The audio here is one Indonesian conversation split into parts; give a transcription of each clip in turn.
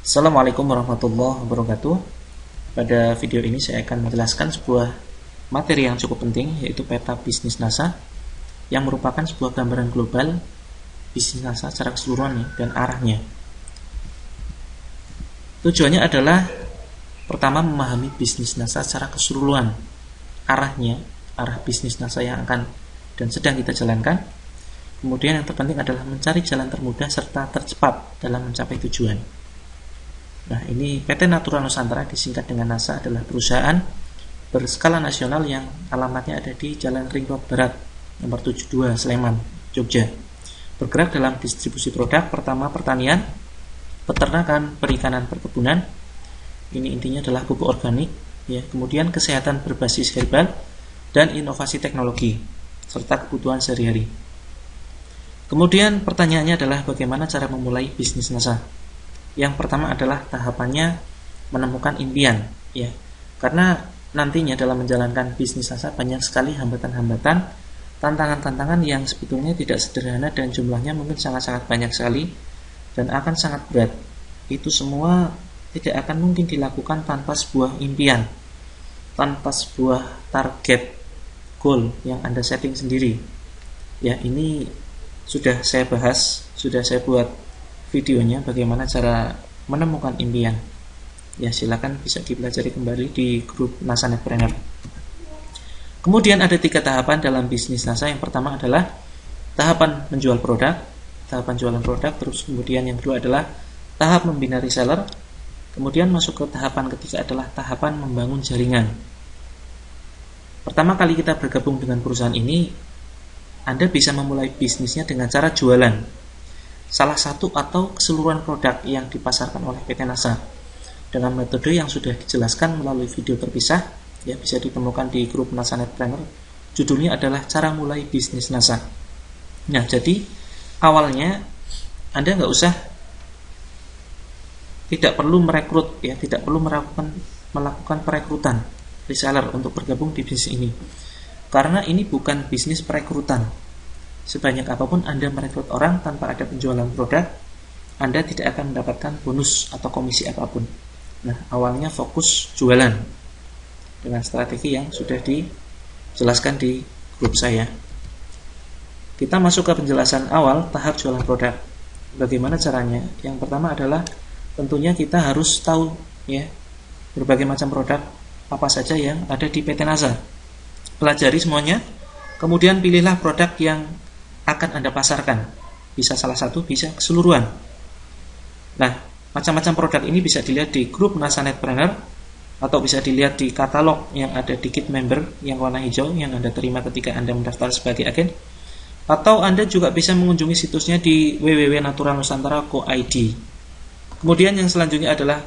Assalamualaikum warahmatullahi wabarakatuh. Pada video ini saya akan menjelaskan sebuah materi yang cukup penting, yaitu peta bisnis NASA, yang merupakan sebuah gambaran global bisnis NASA secara keseluruhan dan arahnya. Tujuannya adalah pertama memahami bisnis NASA secara keseluruhan, arahnya, arah bisnis NASA yang akan dan sedang kita jalankan. Kemudian yang terpenting adalah mencari jalan termudah serta tercepat dalam mencapai tujuan. Nah, ini PT Natura Nusantara, disingkat dengan NASA, adalah perusahaan berskala nasional yang alamatnya ada di Jalan Ring Road Barat, nomor 72, Sleman, Jogja. Bergerak dalam distribusi produk, pertama pertanian, peternakan, perikanan, perkebunan. Ini intinya adalah pupuk organik, ya. Kemudian kesehatan berbasis herbal dan inovasi teknologi serta kebutuhan sehari-hari. Kemudian pertanyaannya adalah bagaimana cara memulai bisnis NASA. Yang pertama adalah tahapannya menemukan impian, ya. Karena nantinya dalam menjalankan bisnis NASA banyak sekali hambatan-hambatan, tantangan-tantangan yang sebetulnya tidak sederhana dan jumlahnya mungkin sangat-sangat banyak sekali dan akan sangat berat. Itu semua tidak akan mungkin dilakukan tanpa sebuah impian, tanpa sebuah target goal yang Anda setting sendiri. Ya, ini sudah saya bahas, sudah saya buat videonya bagaimana cara menemukan impian. Ya, silakan bisa dipelajari kembali di grup NASA Netpreneur. Kemudian ada 3 tahapan dalam bisnis NASA. Yang pertama adalah tahapan menjual produk, tahapan jualan produk. Terus kemudian yang kedua adalah tahap membina reseller. Kemudian masuk ke tahapan ketiga adalah tahapan membangun jaringan. Pertama kali kita bergabung dengan perusahaan ini, Anda bisa memulai bisnisnya dengan cara jualan salah satu atau keseluruhan produk yang dipasarkan oleh PT NASA dengan metode yang sudah dijelaskan melalui video terpisah, ya, bisa ditemukan di grup NASA Netpreneur. Judulnya adalah cara mulai bisnis NASA. Nah, jadi awalnya Anda tidak perlu merekrut, ya, tidak perlu melakukan perekrutan reseller untuk bergabung di bisnis ini, karena ini bukan bisnis perekrutan. Sebanyak apapun Anda merekrut orang tanpa ada penjualan produk, Anda tidak akan mendapatkan bonus atau komisi apapun. Nah, awalnya fokus jualan dengan strategi yang sudah dijelaskan di grup saya. Kita masuk ke penjelasan awal tahap jualan produk. Bagaimana caranya? Yang pertama adalah tentunya kita harus tahu, ya, berbagai macam produk apa saja yang ada di PT NASA. Pelajari semuanya, kemudian pilihlah produk yang akan Anda pasarkan. Bisa salah satu, bisa keseluruhan. Nah, macam-macam produk ini bisa dilihat di grup NASA Netpreneur atau bisa dilihat di katalog yang ada di kit member yang warna hijau yang Anda terima ketika Anda mendaftar sebagai agen. Atau Anda juga bisa mengunjungi situsnya di www.naturanusantara.co.id. Kemudian yang selanjutnya adalah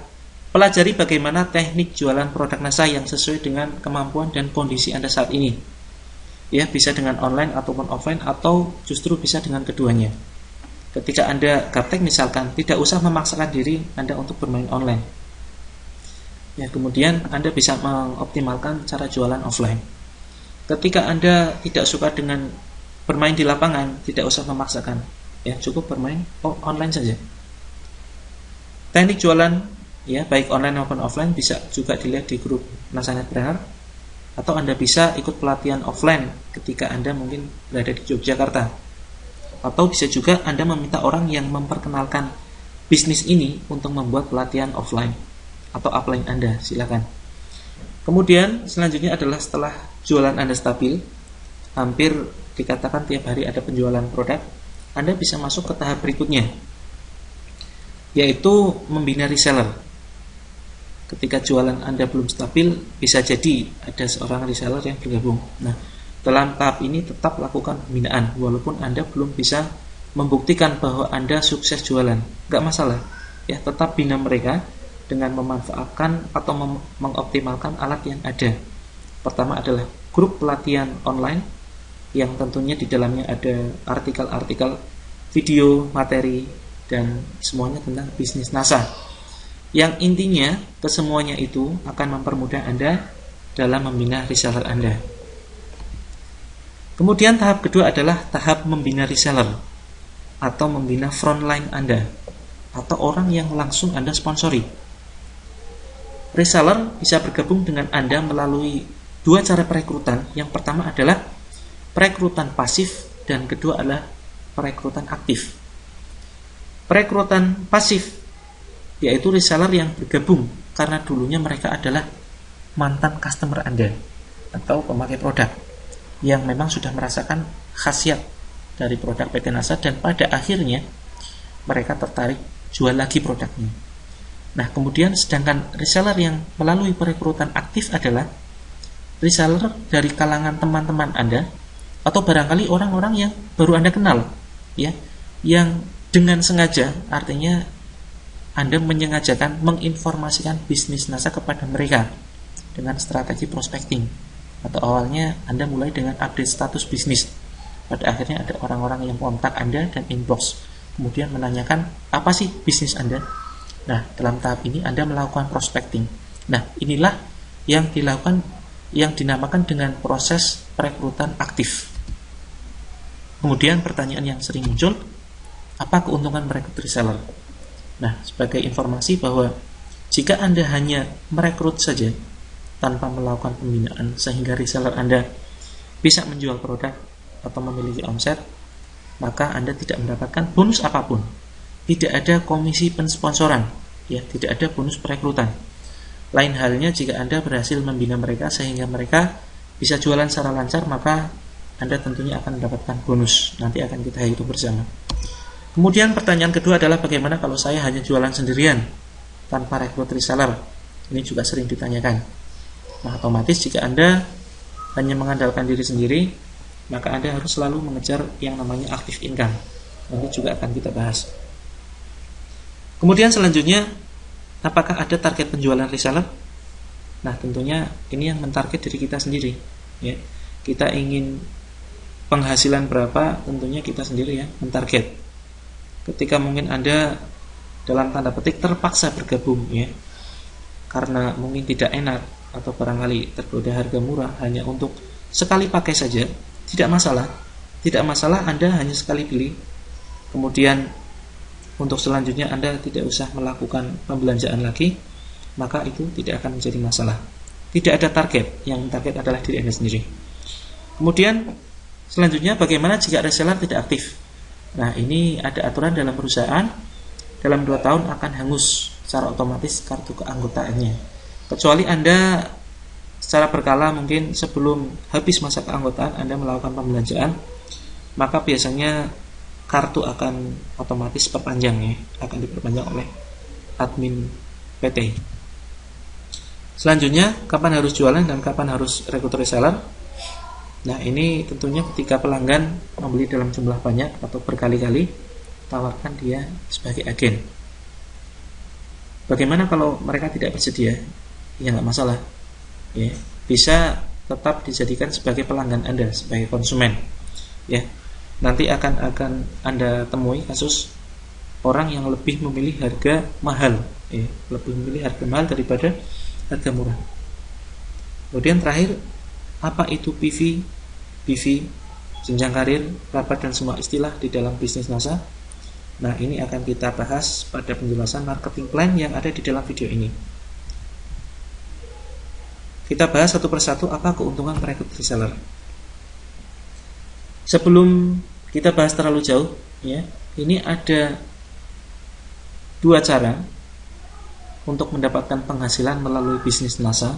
pelajari bagaimana teknik jualan produk NASA yang sesuai dengan kemampuan dan kondisi Anda saat ini. Ya, bisa dengan online ataupun offline, atau justru bisa dengan keduanya. Ketika Anda gaptek misalkan, tidak usah memaksakan diri Anda untuk bermain online. Ya, kemudian Anda bisa mengoptimalkan cara jualan offline. Ketika Anda tidak suka dengan bermain di lapangan, tidak usah memaksakan. Ya, cukup bermain online saja. Teknik jualan, ya, baik online maupun offline, bisa juga dilihat di grup NASA Netpreneur. Atau Anda bisa ikut pelatihan offline ketika Anda mungkin berada di Yogyakarta. Atau bisa juga Anda meminta orang yang memperkenalkan bisnis ini untuk membuat pelatihan offline atau upline Anda, silakan. Kemudian selanjutnya adalah setelah jualan Anda stabil, hampir dikatakan tiap hari ada penjualan produk, Anda bisa masuk ke tahap berikutnya, yaitu membina reseller. Ketika jualan Anda belum stabil, bisa jadi ada seorang reseller yang bergabung. Nah, dalam tahap ini tetap lakukan pembinaan, walaupun Anda belum bisa membuktikan bahwa Anda sukses jualan, nggak masalah. Ya, tetap bina mereka dengan memanfaatkan atau mengoptimalkan alat yang ada. Pertama adalah grup pelatihan online, yang tentunya di dalamnya ada artikel-artikel, video, materi, dan semuanya tentang bisnis NASA. Yang intinya, kesemuanya itu akan mempermudah Anda dalam membina reseller Anda. Kemudian tahap kedua adalah tahap membina reseller atau membina frontline Anda. atau orang yang langsung Anda sponsori. Reseller bisa bergabung dengan Anda melalui dua cara perekrutan. Yang pertama adalah perekrutan pasif dan kedua adalah perekrutan aktif. Perekrutan pasif yaitu reseller yang bergabung karena dulunya mereka adalah mantan customer Anda atau pemakai produk yang memang sudah merasakan khasiat dari produk PT NASA dan pada akhirnya mereka tertarik jual lagi produknya. Nah, kemudian sedangkan reseller yang melalui perekrutan aktif adalah reseller dari kalangan teman-teman Anda atau barangkali orang-orang yang baru Anda kenal, ya, yang dengan sengaja, artinya Anda menyengajakan menginformasikan bisnis NASA kepada mereka dengan strategi prospecting. Atau awalnya Anda mulai dengan update status bisnis. Pada akhirnya ada orang-orang yang kontak Anda dan inbox, kemudian menanyakan apa sih bisnis Anda. Nah, dalam tahap ini Anda melakukan prospecting. Nah, inilah yang dilakukan, yang dinamakan dengan proses perekrutan aktif. Kemudian pertanyaan yang sering muncul, apa keuntungan merekrut reseller? Nah, sebagai informasi bahwa jika Anda hanya merekrut saja tanpa melakukan pembinaan sehingga reseller Anda bisa menjual produk atau memiliki omset, maka Anda tidak mendapatkan bonus apapun. Tidak ada komisi pensponsoran, ya, tidak ada bonus perekrutan. Lain halnya jika Anda berhasil membina mereka sehingga mereka bisa jualan secara lancar, maka Anda tentunya akan mendapatkan bonus. Nanti akan kita hitung bersama. Kemudian pertanyaan kedua adalah bagaimana kalau saya hanya jualan sendirian tanpa rekrut reseller? Ini juga sering ditanyakan. Nah, otomatis jika Anda hanya mengandalkan diri sendiri, maka Anda harus selalu mengejar yang namanya active income. Nanti juga akan kita bahas. Kemudian selanjutnya, apakah ada target penjualan reseller? Nah, tentunya ini yang mentarget diri kita sendiri, ya. Kita ingin penghasilan berapa, tentunya kita sendiri ya mentarget. Ketika mungkin Anda dalam tanda petik terpaksa bergabung, ya, karena mungkin tidak enak atau barangkali tergoda harga murah hanya untuk sekali pakai saja, tidak masalah. Tidak masalah Anda hanya sekali beli. Kemudian untuk selanjutnya Anda tidak usah melakukan pembelanjaan lagi, maka itu tidak akan menjadi masalah. Tidak ada target, yang target adalah diri Anda sendiri. Kemudian selanjutnya bagaimana jika reseller tidak aktif? Nah, ini ada aturan dalam perusahaan, dalam 2 tahun akan hangus secara otomatis kartu keanggotaannya. Kecuali Anda secara berkala mungkin sebelum habis masa keanggotaan Anda melakukan pembelanjaan, maka biasanya kartu akan otomatis perpanjang, ya, akan diperpanjang oleh admin PT. Selanjutnya, kapan harus jualan dan kapan harus rekrut reseller? Nah, ini tentunya ketika pelanggan membeli dalam jumlah banyak atau berkali-kali, tawarkan dia sebagai agen. Bagaimana kalau mereka tidak bersedia? Ya, nggak masalah, ya, bisa tetap dijadikan sebagai pelanggan Anda, sebagai konsumen, ya. Nanti akan Anda temui kasus orang yang lebih memilih harga mahal, ya, lebih memilih harga mahal daripada harga murah. Kemudian terakhir, apa itu PV, BV, jenjang karir, rapat dan semua istilah di dalam bisnis NASA? Nah, ini akan kita bahas pada penjelasan marketing plan yang ada di dalam video ini. Kita bahas satu persatu apa keuntungan merekrut reseller. Sebelum kita bahas terlalu jauh, ya, ini ada 2 cara untuk mendapatkan penghasilan melalui bisnis NASA.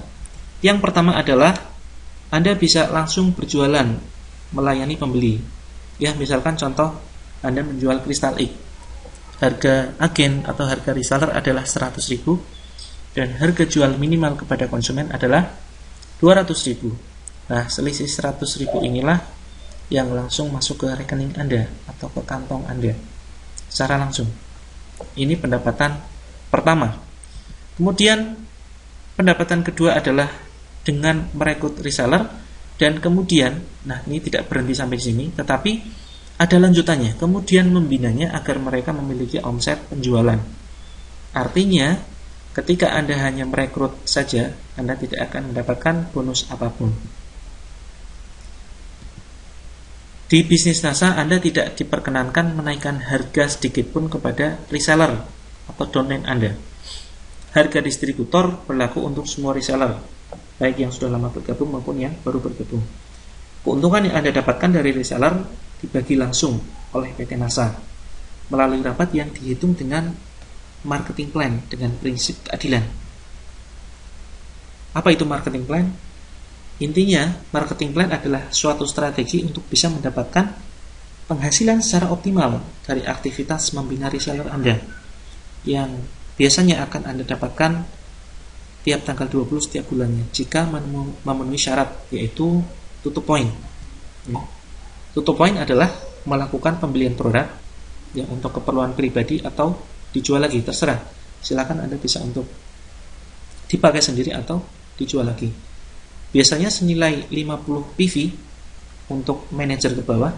Yang pertama adalah Anda bisa langsung berjualan melayani pembeli. Ya, misalkan contoh Anda menjual kristal X. Harga agen atau harga reseller adalah 100.000 dan harga jual minimal kepada konsumen adalah 200.000. Nah, selisih 100.000 inilah yang langsung masuk ke rekening Anda atau ke kantong Anda secara langsung. Ini pendapatan pertama. Kemudian pendapatan kedua adalah dengan merekrut reseller dan kemudian, nah ini tidak berhenti sampai di sini, tetapi ada lanjutannya. Kemudian membinanya agar mereka memiliki omset penjualan. Artinya, ketika Anda hanya merekrut saja, Anda tidak akan mendapatkan bonus apapun. Di bisnis NASA, Anda tidak diperkenankan menaikkan harga sedikit pun kepada reseller atau domain Anda. Harga distributor berlaku untuk semua reseller, baik yang sudah lama bergabung maupun yang baru bergabung. Keuntungan yang Anda dapatkan dari reseller dibagi langsung oleh PT NASA melalui rapat yang dihitung dengan marketing plan dengan prinsip keadilan. Apa itu marketing plan? Intinya, marketing plan adalah suatu strategi untuk bisa mendapatkan penghasilan secara optimal dari aktivitas membina reseller Anda yang biasanya akan Anda dapatkan tiap tanggal 20 setiap bulannya jika memenuhi syarat, yaitu tutup poin. Tutup poin adalah melakukan pembelian produk yang untuk keperluan pribadi atau dijual lagi, terserah. Silakan Anda bisa untuk dipakai sendiri atau dijual lagi. Biasanya senilai 50 PV untuk manajer ke bawah.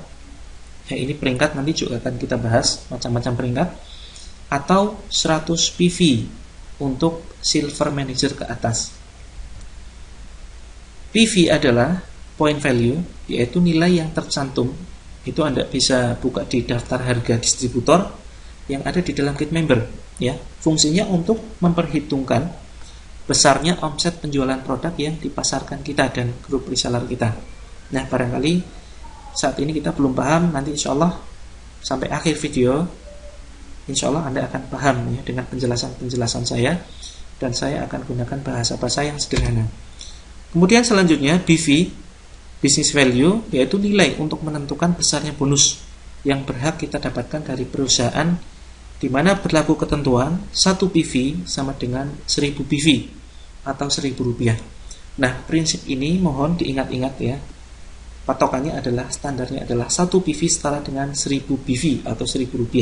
Ya, ini peringkat nanti juga akan kita bahas macam-macam peringkat, atau 100 PV untuk silver manager ke atas. PV adalah point value, yaitu nilai yang tercantum. Itu Anda bisa buka di daftar harga distributor yang ada di dalam kit member, ya. Fungsinya untuk memperhitungkan besarnya omset penjualan produk yang dipasarkan kita dan grup reseller kita. Nah, barangkali saat ini kita belum paham, nanti insya Allah sampai akhir video insya Allah Anda akan paham ya dengan penjelasan-penjelasan saya, dan saya akan gunakan bahasa-bahasa yang sederhana. Kemudian selanjutnya BV, business value, yaitu nilai untuk menentukan besarnya bonus yang berhak kita dapatkan dari perusahaan, di mana berlaku ketentuan 1 PV sama dengan 1000 PV atau Rp1.000. Nah, prinsip ini mohon diingat-ingat ya. Patokannya adalah, standarnya adalah 1 PV setara dengan 1000 PV atau Rp1.000.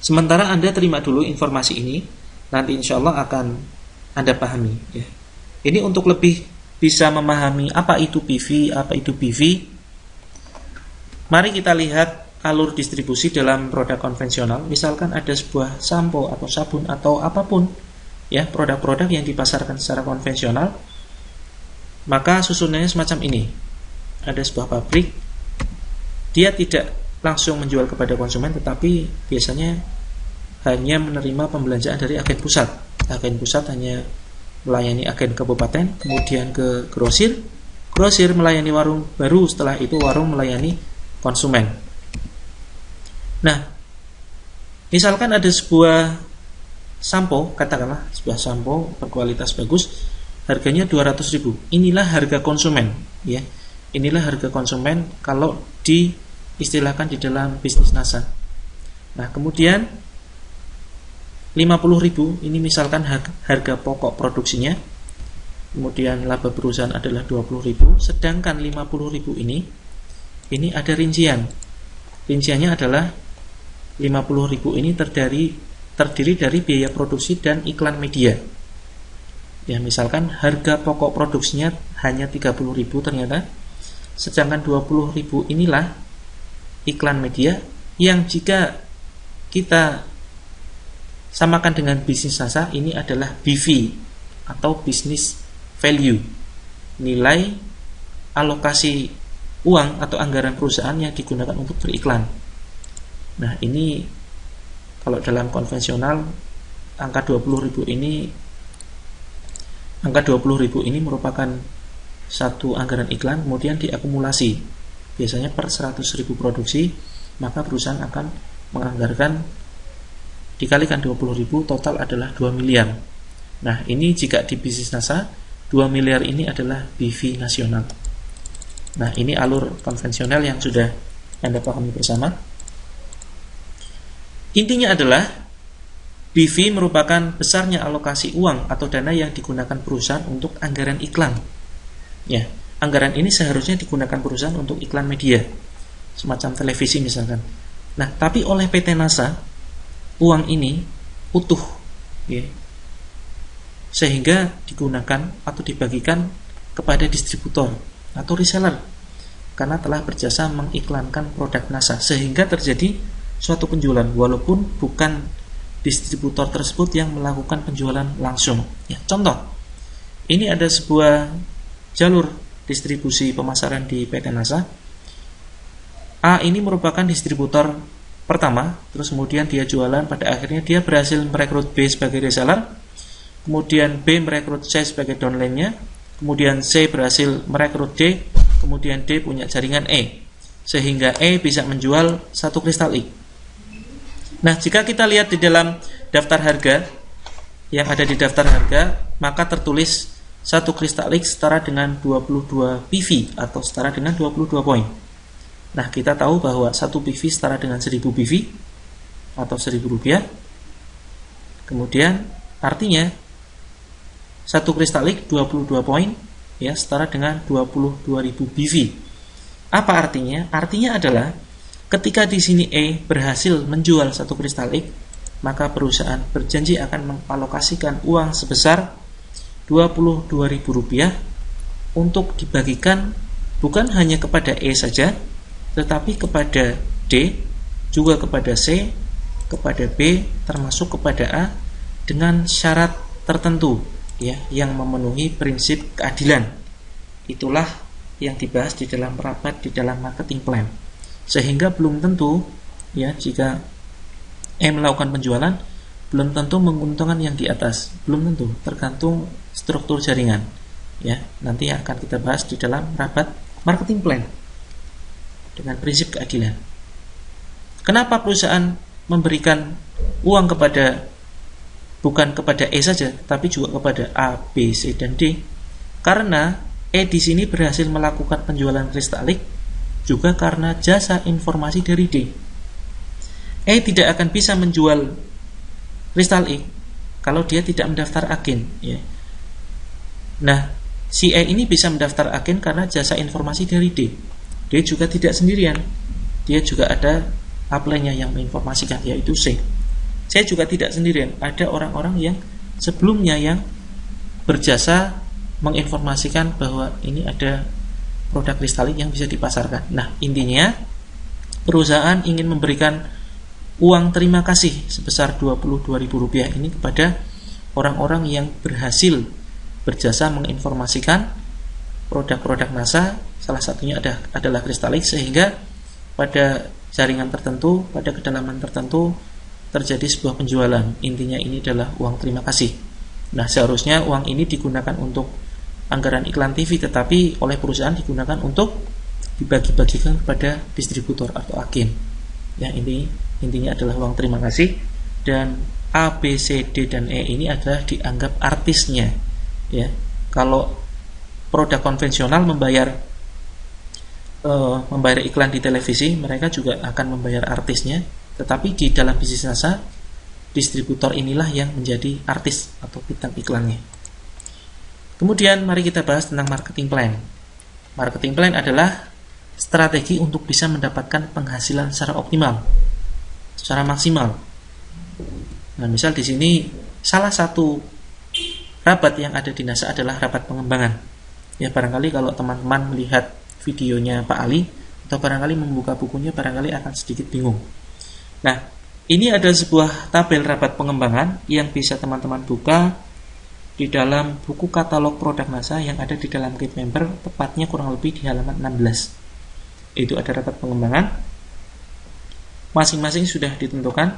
Sementara Anda terima dulu informasi ini, nanti insya Allah akan Anda pahami ya. Ini untuk lebih bisa memahami apa itu PV, apa itu BV. Mari kita lihat alur distribusi dalam produk konvensional. Misalkan ada sebuah sampo atau sabun atau apapun ya, produk-produk yang dipasarkan secara konvensional, maka susunannya semacam ini. Ada sebuah pabrik, dia tidak langsung menjual kepada konsumen, tetapi biasanya hanya menerima pembelanjaan dari agen pusat. Agen pusat hanya melayani agen kabupaten, kemudian ke grosir, grosir melayani warung, baru setelah itu warung melayani konsumen. Nah, misalkan ada sebuah sampo, katakanlah sebuah sampo berkualitas bagus, harganya 200.000. Inilah harga konsumen ya. Inilah harga konsumen kalau diistilahkan di dalam bisnis NASA. Nah, kemudian 50.000 ini misalkan harga pokok produksinya. Kemudian laba perusahaan adalah 20.000, sedangkan 50.000 ini ada rincian. Rinciannya adalah 50.000 ini terdiri dari biaya produksi dan iklan media. Ya, misalkan harga pokok produksinya hanya 30.000 ternyata, sedangkan 20.000 inilah iklan media yang jika kita samakan dengan bisnis NASA, ini adalah BV atau business value, nilai alokasi uang atau anggaran perusahaan yang digunakan untuk beriklan. Nah, ini kalau dalam konvensional angka 20.000 ini merupakan satu anggaran iklan, kemudian diakumulasi. Biasanya per 100.000 produksi, maka perusahaan akan menganggarkan dikalikan 20.000, total adalah 2 miliar. Nah, ini jika di bisnis NASA, 2 miliar ini adalah BV nasional. Nah, ini alur konvensional yang sudah Anda pahami bersama. Intinya adalah BV merupakan besarnya alokasi uang atau dana yang digunakan perusahaan untuk anggaran iklan. Ya, anggaran ini seharusnya digunakan perusahaan untuk iklan media, semacam televisi misalkan. Nah, tapi oleh PT NASA, uang ini utuh ya, sehingga digunakan atau dibagikan kepada distributor atau reseller karena telah berjasa mengiklankan produk NASA, sehingga terjadi suatu penjualan walaupun bukan distributor tersebut yang melakukan penjualan langsung ya. Contoh, ini ada sebuah jalur distribusi pemasaran di PT NASA. A ini merupakan distributor pertama, terus kemudian dia jualan, pada akhirnya dia berhasil merekrut B sebagai reseller, kemudian B merekrut C sebagai downline-nya, kemudian C berhasil merekrut D, kemudian D punya jaringan E, sehingga E bisa menjual satu kristal I. Nah, jika kita lihat di dalam daftar harga, yang ada di daftar harga, maka tertulis satu kristal X setara dengan 22 PV atau setara dengan 22 poin. Nah, kita tahu bahwa satu PV setara dengan 1000 PV atau 1000 rupiah. Kemudian artinya satu kristal X 22 poin ya setara dengan 22.000 PV. Apa artinya? Artinya adalah ketika di sini E berhasil menjual satu kristal X, maka perusahaan berjanji akan mengalokasikan uang sebesar Rp22.000 untuk dibagikan bukan hanya kepada E saja, tetapi kepada D, juga kepada C, kepada B, termasuk kepada A, dengan syarat tertentu ya, yang memenuhi prinsip keadilan. Itulah yang dibahas di dalam rapat di dalam marketing plan. Sehingga belum tentu ya, jika E melakukan penjualan, belum tentu menguntungkan yang di atas, belum tentu, tergantung struktur jaringan ya, nanti akan kita bahas di dalam rapat marketing plan dengan prinsip keadilan. Kenapa perusahaan memberikan uang kepada bukan kepada E saja, tapi juga kepada A, B, C, dan D? Karena E di sini berhasil melakukan penjualan kristalik juga karena jasa informasi dari D. E tidak akan bisa menjual kristal E kalau dia tidak mendaftar agen ya. Nah, si E ini bisa mendaftar agen karena jasa informasi dari D. D juga tidak sendirian, dia juga ada upline-nya yang menginformasikan, yaitu C. C juga tidak sendirian, ada orang-orang yang sebelumnya yang berjasa menginformasikan bahwa ini ada produk kristalik yang bisa dipasarkan. Nah, intinya perusahaan ingin memberikan uang terima kasih sebesar Rp22.000 ini kepada orang-orang yang berhasil berjasa menginformasikan produk-produk NASA, salah satunya adalah kristalik, sehingga pada jaringan tertentu, pada kedalaman tertentu terjadi sebuah penjualan. Intinya ini adalah uang terima kasih. Nah, seharusnya uang ini digunakan untuk anggaran iklan TV, tetapi oleh perusahaan digunakan untuk dibagi-bagikan kepada distributor atau agen. Ya, intinya adalah uang terima kasih, dan A, B, C, D, dan E ini adalah dianggap artisnya. Ya, kalau produk konvensional membayar iklan di televisi, mereka juga akan membayar artisnya. Tetapi di dalam bisnis NASA, distributor inilah yang menjadi artis atau bintang iklannya. Kemudian mari kita bahas tentang marketing plan. Marketing plan adalah strategi untuk bisa mendapatkan penghasilan secara optimal, secara maksimal. Nah, misal di sini salah satu rapat yang ada di NASA adalah rapat pengembangan. Ya, barangkali kalau teman-teman melihat videonya Pak Ali atau barangkali membuka bukunya, barangkali akan sedikit bingung. Nah, ini ada sebuah tabel rapat pengembangan yang bisa teman-teman buka di dalam buku katalog produk NASA yang ada di dalam Kit Member, tepatnya kurang lebih di halaman 16. Itu ada rapat pengembangan. Masing-masing sudah ditentukan.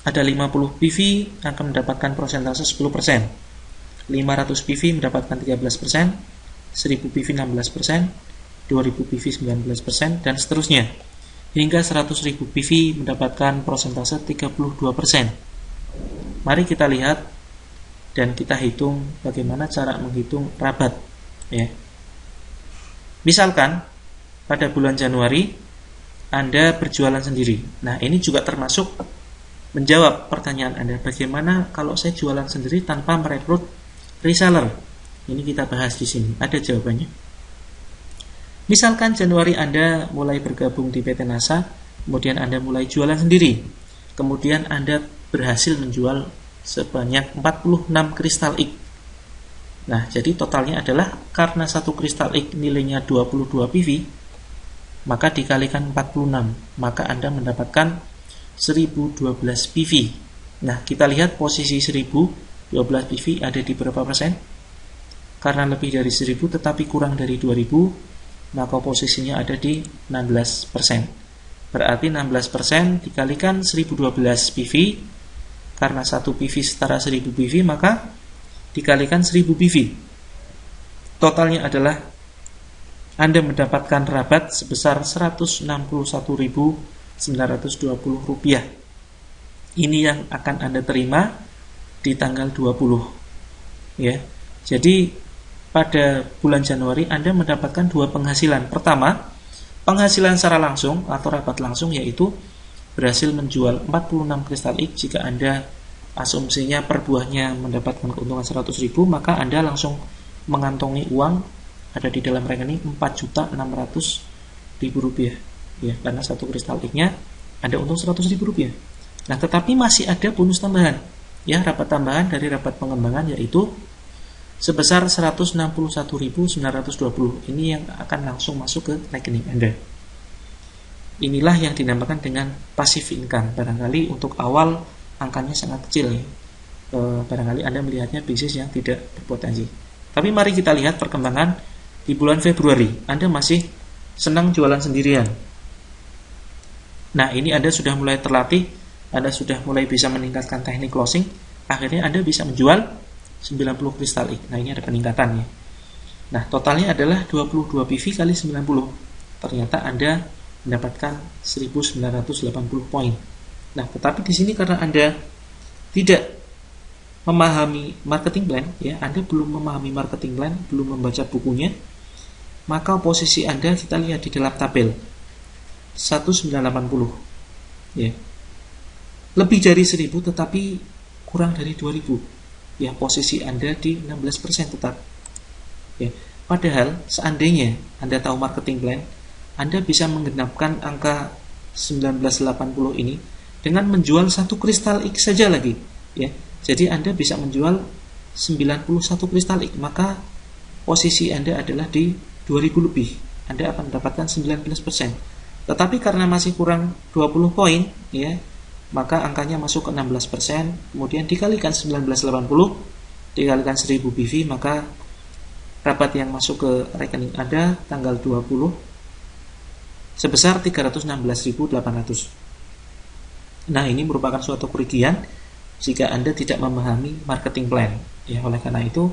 Ada 50 PV akan mendapatkan persentase 10%. 500 PV mendapatkan 13%, 1000 PV 16%, 2000 PV 19%, dan seterusnya. Hingga 100.000 PV mendapatkan persentase 32%. Mari kita lihat dan kita hitung bagaimana cara menghitung rabat. Ya. Misalkan pada bulan Januari Anda berjualan sendiri. Nah, ini juga termasuk menjawab pertanyaan Anda, bagaimana kalau saya jualan sendiri tanpa merekrut reseller. Ini kita bahas di sini, ada jawabannya. Misalkan Januari Anda mulai bergabung di PT NASA, kemudian Anda mulai jualan sendiri, kemudian Anda berhasil menjual sebanyak 46 kristal X. Nah, jadi totalnya adalah karena satu kristal X nilainya 22 PV, maka dikalikan 46, maka Anda mendapatkan 1012 PV. Nah, kita lihat posisi 1012 PV ada di berapa persen? Karena lebih dari 1000 tetapi kurang dari 2000, maka posisinya ada di 16%. Berarti 16% dikalikan 1012 PV. Karena 1 PV setara 1000 PV, maka dikalikan 1000 PV. Totalnya adalah Anda mendapatkan rabat sebesar Rp161.920. Ini yang akan Anda terima di tanggal 20. Ya. Jadi pada bulan Januari Anda mendapatkan 2 penghasilan. Pertama, penghasilan secara langsung atau rabat langsung, yaitu berhasil menjual 46 kristal X. Jika Anda asumsinya per buahnya mendapatkan keuntungan 100.000, maka Anda langsung mengantongi uang ada di dalam rekening Rp4.600.000. Ya, karena satu kristal X-nya ada untung Rp100.000. Nah, tetapi masih ada bonus tambahan. Ya, rabat tambahan dari rabat pengembangan, yaitu sebesar Rp161.920. Ini yang akan langsung masuk ke rekening Anda. Inilah yang dinamakan dengan passive income. Barangkali untuk awal angkanya sangat kecil ya. Barangkali Anda melihatnya bisnis yang tidak berpotensi. Tapi mari kita lihat perkembangan di bulan Februari. Anda masih senang jualan sendirian. Nah, ini Anda sudah mulai terlatih, Anda sudah mulai bisa meningkatkan teknik closing. Akhirnya Anda bisa menjual 90 kristal X. Nah, ini ada peningkatannya. Nah, totalnya adalah 22 PV kali 90. Ternyata Anda mendapatkan 1980 poin. Nah, tetapi di sini karena Anda tidak memahami marketing plan, ya, Anda belum memahami marketing plan, belum membaca bukunya, maka posisi Anda kita lihat di dalam tabel 1980. Ya. Lebih dari 1000 tetapi kurang dari 2000. Ya, posisi Anda di 16% tetap. Ya. Padahal seandainya Anda tahu marketing plan, Anda bisa menggenapkan angka 1980 ini dengan menjual satu kristal X saja lagi. Ya. Jadi Anda bisa menjual 91 kristal X, maka posisi Anda adalah di 2000 lebih. Anda akan mendapatkan 19%. Tetapi karena masih kurang 20 poin, ya, maka angkanya masuk ke 16%, kemudian dikalikan 1980, dikalikan 1000 PV, maka rabat yang masuk ke rekening Anda tanggal 20 sebesar 316.800. Nah, ini merupakan suatu kerugian jika Anda tidak memahami marketing plan. Ya, oleh karena itu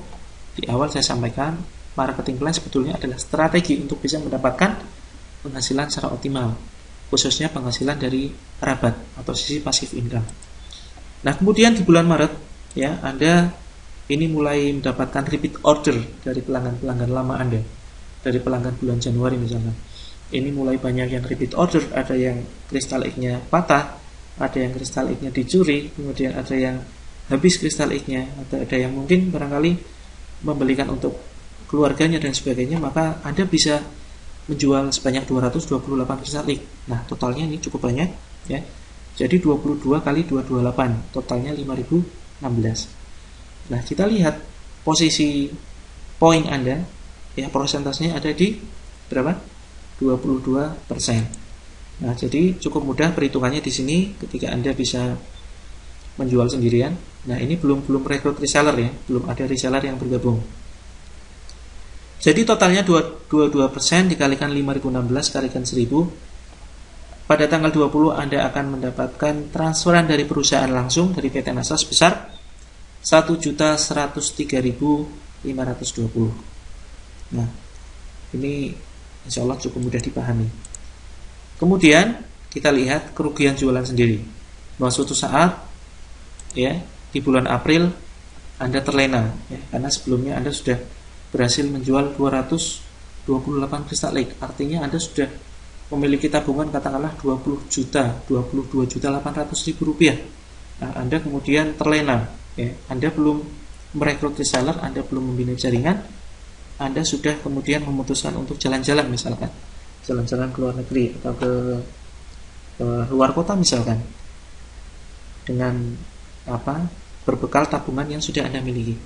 di awal saya sampaikan marketing plan sebetulnya adalah strategi untuk bisa mendapatkan penghasilan secara optimal, khususnya penghasilan dari rabat atau sisi passive income. Nah, kemudian di bulan Maret, ya, Anda ini mulai mendapatkan repeat order dari pelanggan-pelanggan lama Anda, dari pelanggan bulan Januari misalnya. Ini mulai banyak yang repeat order, ada yang kristal X-nya patah, ada yang kristal X-nya dicuri, kemudian ada yang habis kristal X-nya, atau ada yang mungkin barangkali membelikan untuk keluarganya dan sebagainya, maka Anda bisa menjual sebanyak 228 kristal X. Nah, totalnya ini cukup banyak, ya. Jadi 22 kali 228, totalnya 5016. Nah, kita lihat posisi poin Anda, ya, persentasenya ada di berapa? 22%. Nah, jadi cukup mudah perhitungannya di sini ketika Anda bisa menjual sendirian. Nah, ini belum rekrut reseller ya, belum ada reseller yang bergabung. Jadi totalnya 22% dikalikan 5016 kalikan 1000. Pada tanggal 20 Anda akan mendapatkan transferan dari perusahaan langsung dari PT NASA sebesar 1.103.520. Nah, ini insya Allah cukup mudah dipahami. Kemudian kita lihat kerugian jualan sendiri. Bahwa suatu saat, ya, di bulan April Anda terlena, ya, karena sebelumnya Anda sudah berhasil menjual 228 kristal X. Artinya Anda sudah memiliki tabungan katakanlah 22.800.000 rupiah. Nah, Anda kemudian terlena, ya. Anda belum merekrut reseller, Anda belum membina jaringan, Anda sudah kemudian memutuskan untuk jalan-jalan misalkan, jalan-jalan ke luar negeri atau ke luar kota misalkan, dengan berbekal tabungan yang sudah Anda miliki.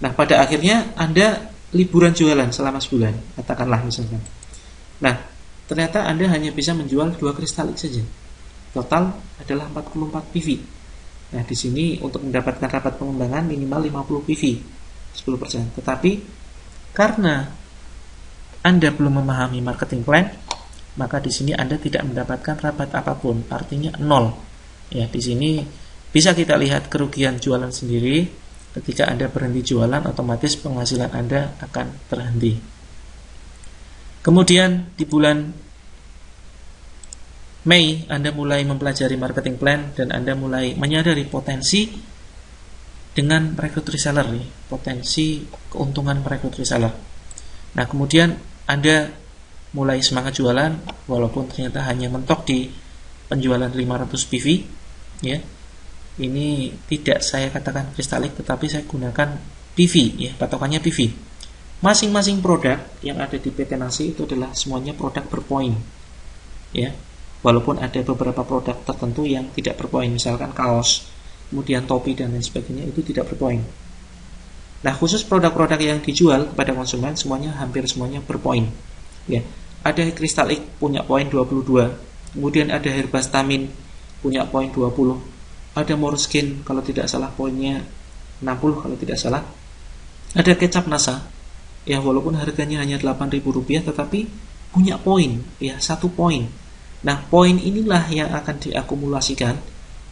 Nah, pada akhirnya Anda liburan jualan selama sebulan, katakanlah misalkan. Nah, ternyata Anda hanya bisa menjual 2 kristal X saja. Total adalah 44 PV. Nah, di sini untuk mendapatkan rabat pengembangan minimal 50 PV, 10%. Tetapi karena Anda belum memahami marketing plan, maka di sini Anda tidak mendapatkan rabat apapun, artinya 0. Ya, di sini bisa kita lihat kerugian jualan sendiri. Ketika Anda berhenti jualan, otomatis penghasilan Anda akan terhenti. Kemudian di bulan Mei, Anda mulai mempelajari marketing plan dan Anda mulai menyadari potensi dengan merekrut reseller nih, potensi keuntungan merekrut reseller. Nah, kemudian Anda mulai semangat jualan walaupun ternyata hanya mentok di penjualan 500 PV, ya. Ini tidak saya katakan kristalik, tetapi saya gunakan PV, ya, patokannya PV. Masing-masing produk yang ada di PT Nasi itu adalah semuanya produk berpoin, ya. Walaupun ada beberapa produk tertentu yang tidak berpoin, misalkan kaos, kemudian topi dan lain sebagainya, itu tidak berpoin. Nah, khusus produk-produk yang dijual kepada konsumen semuanya hampir semuanya berpoin, ya. Ada kristalik punya poin 22, kemudian ada herbastamin punya poin 20, ada Moreskin kalau tidak salah poinnya 60 kalau tidak salah, ada kecap NASA, ya, walaupun harganya hanya Rp8.000 tetapi punya poin, ya, 1 poin. Nah, poin inilah yang akan diakumulasikan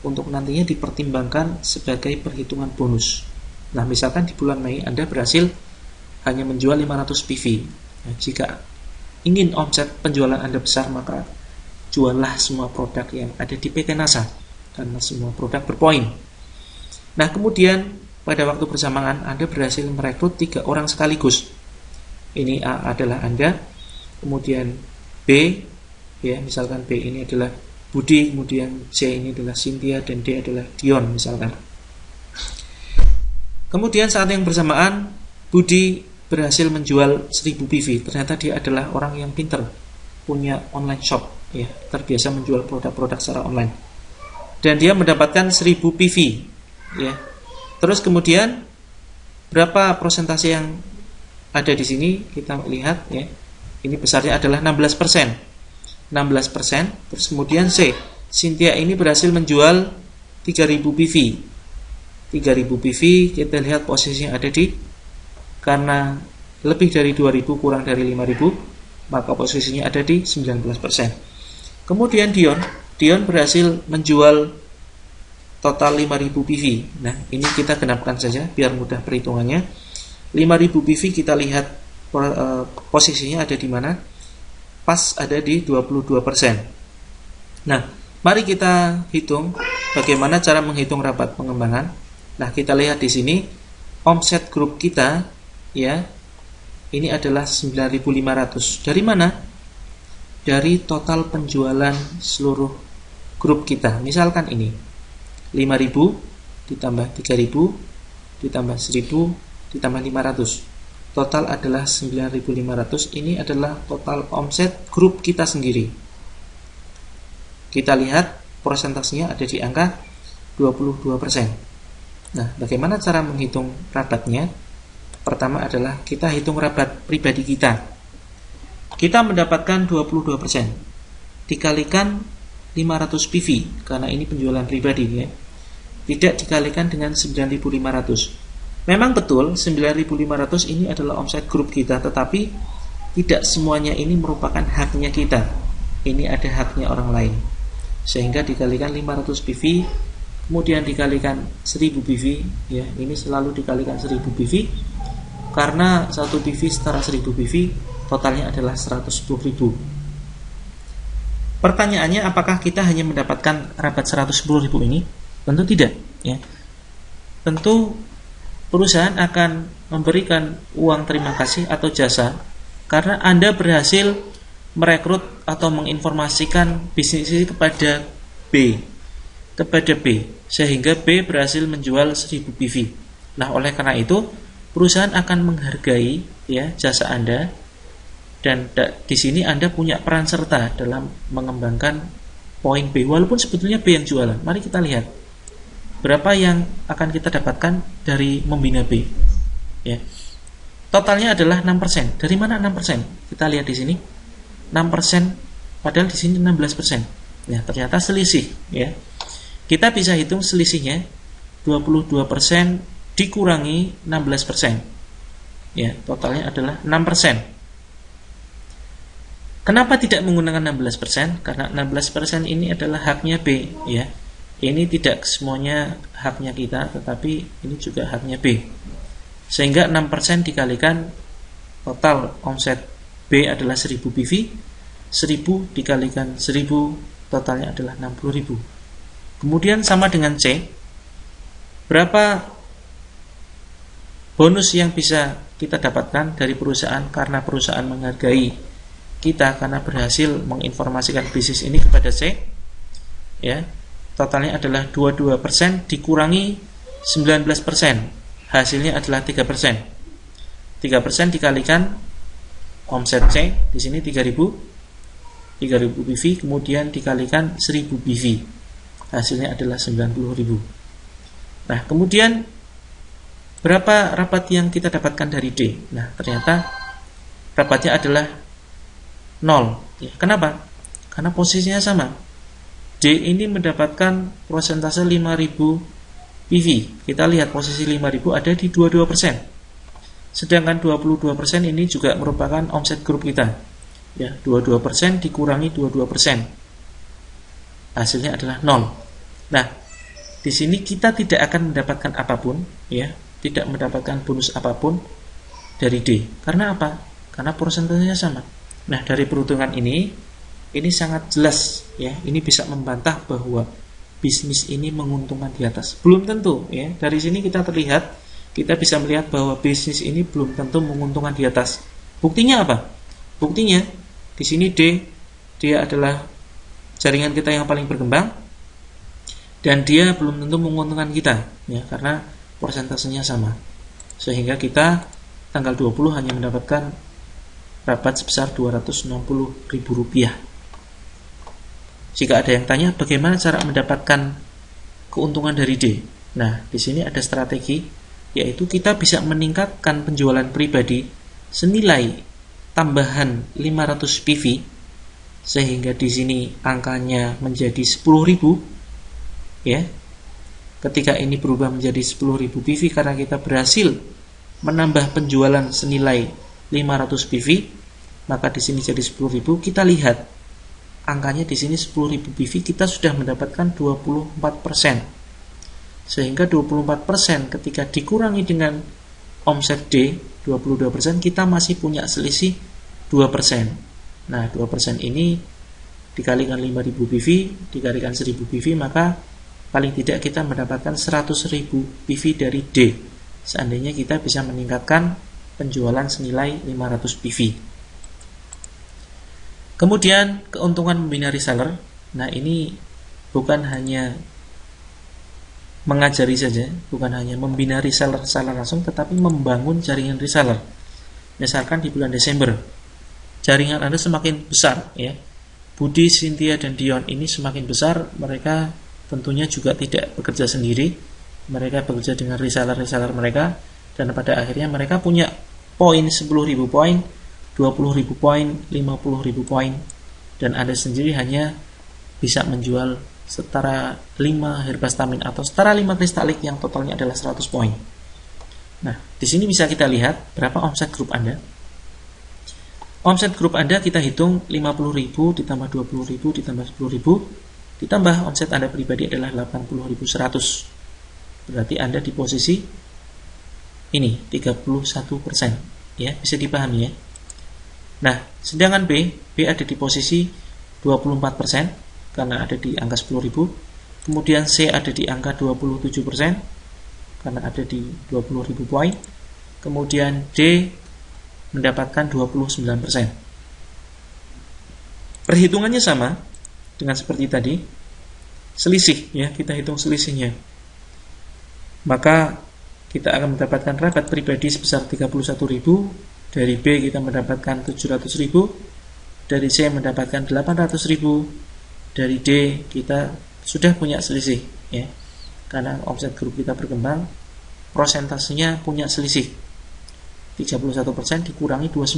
untuk nantinya dipertimbangkan sebagai perhitungan bonus. Nah, misalkan di bulan Mei Anda berhasil hanya menjual 500 PV. Nah, jika ingin omset penjualan Anda besar, maka juallah semua produk yang ada di PT NASA, karena semua produk berpoin. Nah, kemudian pada waktu bersamaan Anda berhasil merekrut 3 orang sekaligus. Ini A adalah Anda, kemudian B, ya, misalkan B ini adalah Budi, kemudian C ini adalah Cynthia, dan D adalah Dion misalkan. Kemudian saat yang bersamaan Budi berhasil menjual 1000 PV. Ternyata dia adalah orang yang pintar, punya online shop, ya, terbiasa menjual produk-produk secara online, dan dia mendapatkan 1000 PV, ya. Terus kemudian berapa persentase yang ada di sini kita lihat, ya. Ini besarnya adalah 16%. 16%. Terus kemudian C, Cynthia ini berhasil menjual 3000 PV. 3000 PV kita lihat posisinya ada di, karena lebih dari 2000 kurang dari 5000, maka posisinya ada di 19%. Kemudian Dion berhasil menjual total 5000 PV. Nah, ini kita genapkan saja biar mudah perhitungannya. 5000 PV kita lihat posisinya ada di mana? Pas ada di 22%. Nah, mari kita hitung bagaimana cara menghitung rabat pengembangan. Nah, kita lihat di sini omset grup kita, ya, ini adalah 9.500. Dari mana? Dari total penjualan seluruh grup kita. Misalkan ini 5.000 ditambah 3.000 ditambah 1.000 ditambah 500. Total adalah 9.500. Ini adalah total omset grup kita sendiri. Kita lihat persentasenya ada di angka 22%. Nah, bagaimana cara menghitung rabatnya? Pertama adalah kita hitung rabat pribadi kita. Kita mendapatkan 22%. Dikalikan 500 PV, karena ini penjualan pribadi, ya. Tidak dikalikan dengan 9.500. Memang betul 9.500 ini adalah omset grup kita, tetapi tidak semuanya ini merupakan haknya kita. Ini ada haknya orang lain. Sehingga dikalikan 500 PV, kemudian dikalikan 1000 PV, ya, ini selalu dikalikan 1000 PV, karena 1 PV setara 1000 PV, totalnya adalah 110.000. Pertanyaannya, apakah kita hanya mendapatkan rabat 110.000 ini? Tentu tidak, ya. Tentu perusahaan akan memberikan uang terima kasih atau jasa karena Anda berhasil merekrut atau menginformasikan bisnis ini kepada B, sehingga B berhasil menjual 1000 PV. Nah, oleh karena itu perusahaan akan menghargai, ya, jasa Anda, dan di sini Anda punya peran serta dalam mengembangkan poin B, walaupun sebetulnya B yang jualan. Mari kita lihat berapa yang akan kita dapatkan dari membina B, ya. Totalnya adalah 6%. Dari mana 6%? Kita lihat di sini 6%, padahal di sini 16%. Ya, ternyata selisih, ya. Kita bisa hitung selisihnya 22% dikurangi 16%. Ya, totalnya adalah 6%. Kenapa tidak menggunakan 16%? Karena 16% ini adalah haknya B, ya. Ini tidak semuanya haknya kita, tetapi ini juga haknya B. Sehingga 6% dikalikan total omset B adalah 1000 PV, 1000 dikalikan 1000 totalnya adalah 60.000. Kemudian sama dengan C, berapa bonus yang bisa kita dapatkan dari perusahaan karena perusahaan menghargai kita karena berhasil menginformasikan bisnis ini kepada C, ya. Totalnya adalah 22% dikurangi 19%. Hasilnya adalah 3%. 3% dikalikan omset C, di sini 3000 PV, kemudian dikalikan 1000 PV. Hasilnya adalah 90.000. Nah, kemudian berapa rapat yang kita dapatkan dari D? Nah, ternyata rapatnya adalah 0. Ya, kenapa? Karena posisinya sama. D ini mendapatkan persentase 5000 PV. Kita lihat posisi 5000 ada di 22%. Sedangkan 22% ini juga merupakan omset grup kita. Ya, 22% dikurangi 22%. Hasilnya adalah 0. Nah, di sini kita tidak akan mendapatkan apapun, ya, tidak mendapatkan bonus apapun dari D. Karena apa? Karena persentasenya sama. Nah, dari perhitungan ini sangat jelas, ya. Ini bisa membantah bahwa bisnis ini menguntungkan di atas. Belum tentu, ya. Dari sini kita bisa melihat bahwa bisnis ini belum tentu menguntungkan di atas. Buktinya apa? Buktinya di sini dia adalah jaringan kita yang paling berkembang dan dia belum tentu menguntungkan kita, ya, karena persentasenya sama. Sehingga kita tanggal 20 hanya mendapatkan rapat sebesar Rp260.000. Jika ada yang tanya bagaimana cara mendapatkan keuntungan dari D, nah di sini ada strategi, yaitu kita bisa meningkatkan penjualan pribadi senilai tambahan 500 PV, sehingga di sini angkanya menjadi 10.000, ya. Ketika ini berubah menjadi 10.000 PV karena kita berhasil menambah penjualan senilai 500 PV, maka di sini jadi 10.000. Kita lihat angkanya di sini 10.000 PV, kita sudah mendapatkan 24%. Sehingga 24% ketika dikurangi dengan omset D 22%, kita masih punya selisih 2%. Nah, 2% ini dikalikan 5.000 PV, dikalikan 1.000 PV, maka paling tidak kita mendapatkan 100.000 PV dari D. Seandainya kita bisa meningkatkan penjualan senilai 500 PV. Kemudian keuntungan membina reseller. Nah, ini bukan hanya mengajari saja, bukan hanya membina reseller secara langsung, tetapi membangun jaringan reseller. Misalkan di bulan Desember, jaringan Anda semakin besar, ya. Budi, Cynthia, dan Dion ini semakin besar. Mereka tentunya juga tidak bekerja sendiri. Mereka bekerja dengan reseller-reseller mereka, dan pada akhirnya mereka punya poin 10.000 poin, 20.000 poin, 50.000 poin, dan Anda sendiri hanya bisa menjual setara 5 herbastamin atau setara 5 kristalik yang totalnya adalah 100 poin. Nah, di sini bisa kita lihat berapa omset grup Anda. Omset grup Anda kita hitung 50.000 ditambah 20.000 ditambah 10.000 ditambah omset Anda pribadi adalah 80.100. Berarti Anda di posisi ini 31%, ya, bisa dipahami, ya. Nah, sedangkan B ada di posisi 24% karena ada di angka 10.000. Kemudian C ada di angka 27% karena ada di 20.000 poin. Kemudian D mendapatkan 29%. Perhitungannya sama dengan seperti tadi. Selisih, ya, kita hitung selisihnya. Maka kita akan mendapatkan rabat pribadi sebesar 31.000, dari B kita mendapatkan 700.000, dari C mendapatkan 800.000, dari D kita sudah punya selisih, ya. Karena omset grup kita berkembang, prosentasenya punya selisih. 31% dikurangi 29.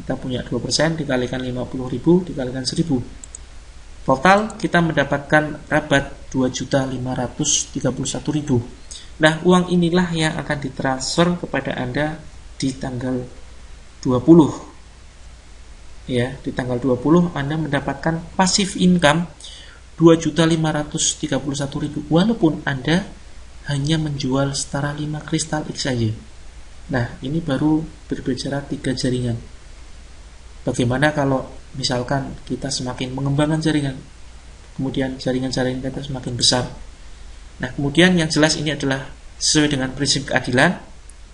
Kita punya 2% dikalikan 50.000 dikalikan 1.000. Total kita mendapatkan rabat 2.531.000. Nah, uang inilah yang akan ditransfer kepada Anda di tanggal 20, ya, di tanggal 20 Anda mendapatkan passive income 2.531.000 walaupun Anda hanya menjual setara 5 kristal X saja. Nah, ini baru berbicara 3 jaringan. Bagaimana kalau misalkan kita semakin mengembangkan jaringan, kemudian jaringan-jaringan kita semakin besar. Nah, kemudian yang jelas ini adalah sesuai dengan prinsip keadilan.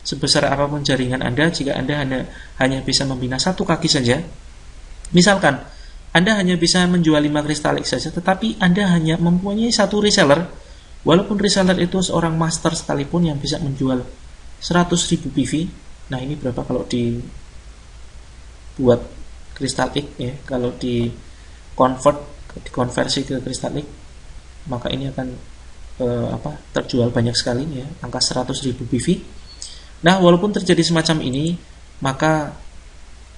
Sebesar apapun jaringan Anda, jika Anda hanya bisa membina satu kaki saja, misalkan Anda hanya bisa menjual 5 kristal X saja, tetapi Anda hanya mempunyai satu reseller, walaupun reseller itu seorang master sekalipun yang bisa menjual 100.000 PV. Nah, ini berapa kalau dibuat kristal X ya, kalau dikonversi ke kristal X, maka ini akan terjual banyak sekali ya, angka 100.000 PV. Nah, walaupun terjadi semacam ini, maka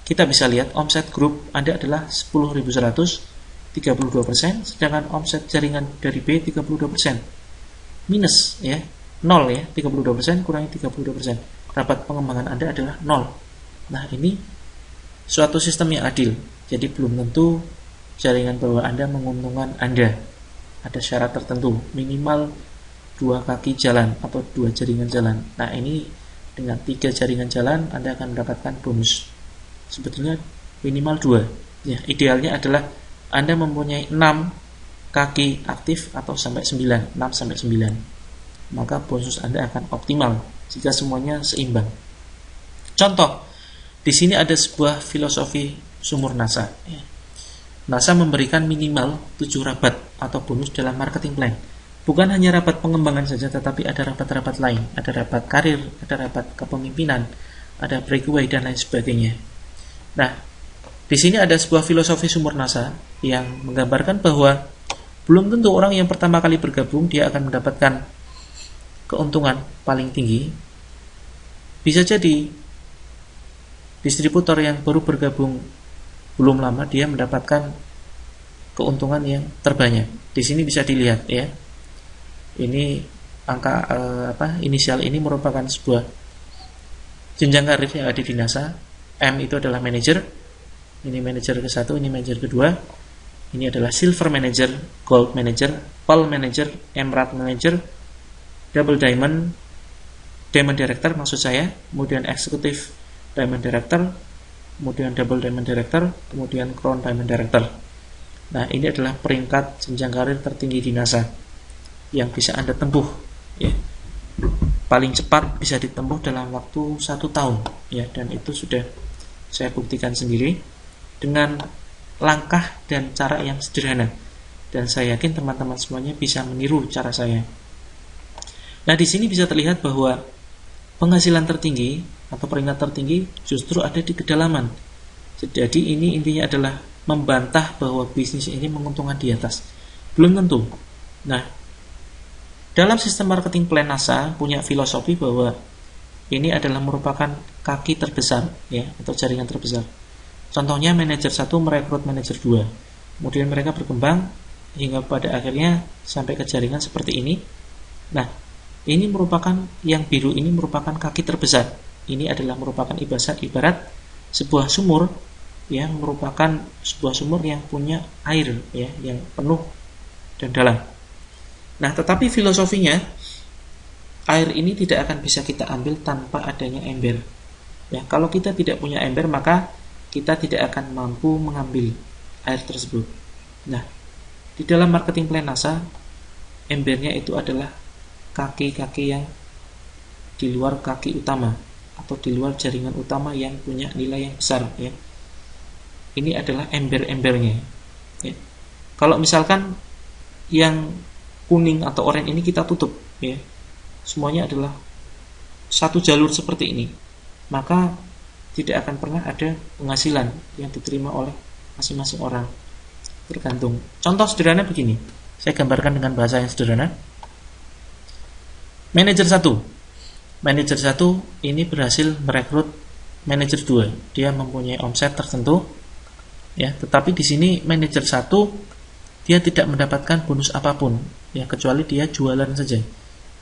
kita bisa lihat omset grup Anda adalah 10.100, 32%, sedangkan omset jaringan dari B 32%. Minus ya, 0 ya, 32% kurangi 32%. Rapat pengembangan Anda adalah 0. Nah, ini suatu sistem yang adil. Jadi belum tentu jaringan bawah Anda menguntungkan Anda. Ada syarat tertentu, minimal 2 kaki jalan atau 2 jaringan jalan. Nah, ini dengan 3 jaringan jalan Anda akan mendapatkan bonus. Sebetulnya minimal 2 ya, idealnya adalah Anda mempunyai 6 kaki aktif atau sampai 9, 6 sampai 9. Maka bonus Anda akan optimal jika semuanya seimbang. Contoh, di sini ada sebuah filosofi sumur NASA ya. NASA memberikan minimal 7 rabat atau bonus dalam marketing plan. Bukan hanya rapat pengembangan saja, tetapi ada rapat-rapat lain. Ada rapat karir, ada rapat kepemimpinan, ada breakaway, dan lain sebagainya. Nah, di sini ada sebuah filosofi sumur NASA yang menggambarkan bahwa belum tentu orang yang pertama kali bergabung dia akan mendapatkan keuntungan paling tinggi. Bisa jadi distributor yang baru bergabung belum lama dia mendapatkan keuntungan yang terbanyak. Di sini bisa dilihat ya. Ini angka inisial ini merupakan sebuah jenjang karir yang ada di NASA. M itu adalah manager. Ini manager ke-1, ini manager kedua. Ini adalah silver manager, gold manager, pearl manager, emerald manager, double diamond, diamond director maksud saya, kemudian executive diamond director, kemudian double diamond director, kemudian crown diamond director. Nah, ini adalah peringkat jenjang karir tertinggi di NASA yang bisa Anda tempuh ya. Paling cepat bisa ditempuh dalam waktu 1 tahun ya, dan itu sudah saya buktikan sendiri dengan langkah dan cara yang sederhana, dan saya yakin teman-teman semuanya bisa meniru cara saya. Nah, di sini bisa terlihat bahwa penghasilan tertinggi atau peringkat tertinggi justru ada di kedalaman. Jadi ini intinya adalah membantah bahwa bisnis ini menguntungkan di atas. Belum tentu. Nah, dalam sistem marketing plan NASA punya filosofi bahwa ini adalah merupakan kaki terbesar ya, atau jaringan terbesar. Contohnya manajer 1 merekrut manajer 2. Kemudian mereka berkembang hingga pada akhirnya sampai ke jaringan seperti ini. Nah, ini merupakan yang biru ini merupakan kaki terbesar. Ini adalah merupakan ibarat sebuah sumur yang merupakan sebuah sumur yang punya air ya, yang penuh dan dalam. Nah, tetapi filosofinya air ini tidak akan bisa kita ambil tanpa adanya ember. Ya, kalau kita tidak punya ember, maka kita tidak akan mampu mengambil air tersebut. Nah, di dalam marketing plan NASA, embernya itu adalah kaki-kaki yang di luar kaki utama atau di luar jaringan utama yang punya nilai yang besar ya. Ini adalah ember-embernya ya. Kalau misalkan yang kuning atau oranye ini kita tutup ya, semuanya adalah satu jalur seperti ini, maka tidak akan pernah ada penghasilan yang diterima oleh masing-masing orang. Tergantung. Contoh sederhana begini, saya gambarkan dengan bahasa yang sederhana. Manajer 1 ini berhasil merekrut manajer 2. Dia mempunyai omset tertentu ya, tetapi di sini manajer 1 dia tidak mendapatkan bonus apapun ya, kecuali dia jualan saja.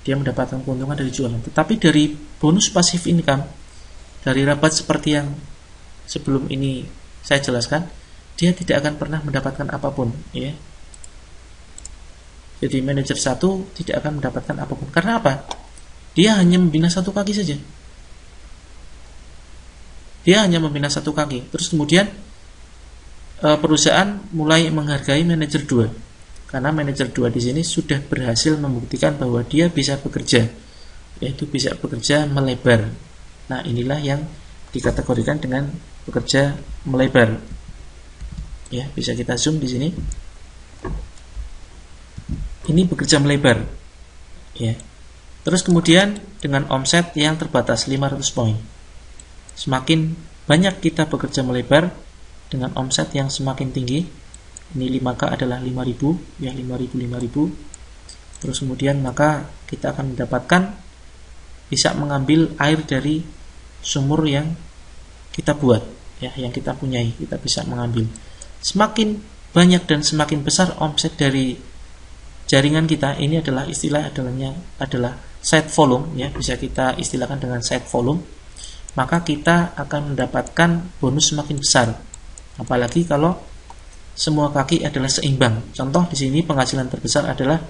Dia mendapatkan keuntungan dari jualan. Tetapi dari bonus passive income, dari rabat seperti yang sebelum ini saya jelaskan, dia tidak akan pernah mendapatkan apapun, ya. Jadi manajer 1 tidak akan mendapatkan apapun. Karena apa? Dia hanya membina satu kaki saja. Dia hanya membina satu kaki. Terus kemudian perusahaan mulai menghargai manajer 2. Karena manajer 2 di sini sudah berhasil membuktikan bahwa dia bisa bekerja, yaitu bisa bekerja melebar. Nah, inilah yang dikategorikan dengan bekerja melebar. Ya, bisa kita zoom di sini. Ini bekerja melebar. Ya. Terus kemudian dengan omset yang terbatas 500 poin. Semakin banyak kita bekerja melebar dengan omset yang semakin tinggi, ini 5K adalah 5.000, ya 5.000. Terus kemudian maka kita akan mendapatkan bisa mengambil air dari sumur yang kita buat, ya, yang kita punyai, kita bisa mengambil. Semakin banyak dan semakin besar omset dari jaringan kita, ini adalah adalah side volume, ya, bisa kita istilahkan dengan side volume, maka kita akan mendapatkan bonus semakin besar. Apalagi kalau semua kaki adalah seimbang. Contoh di sini penghasilan terbesar adalah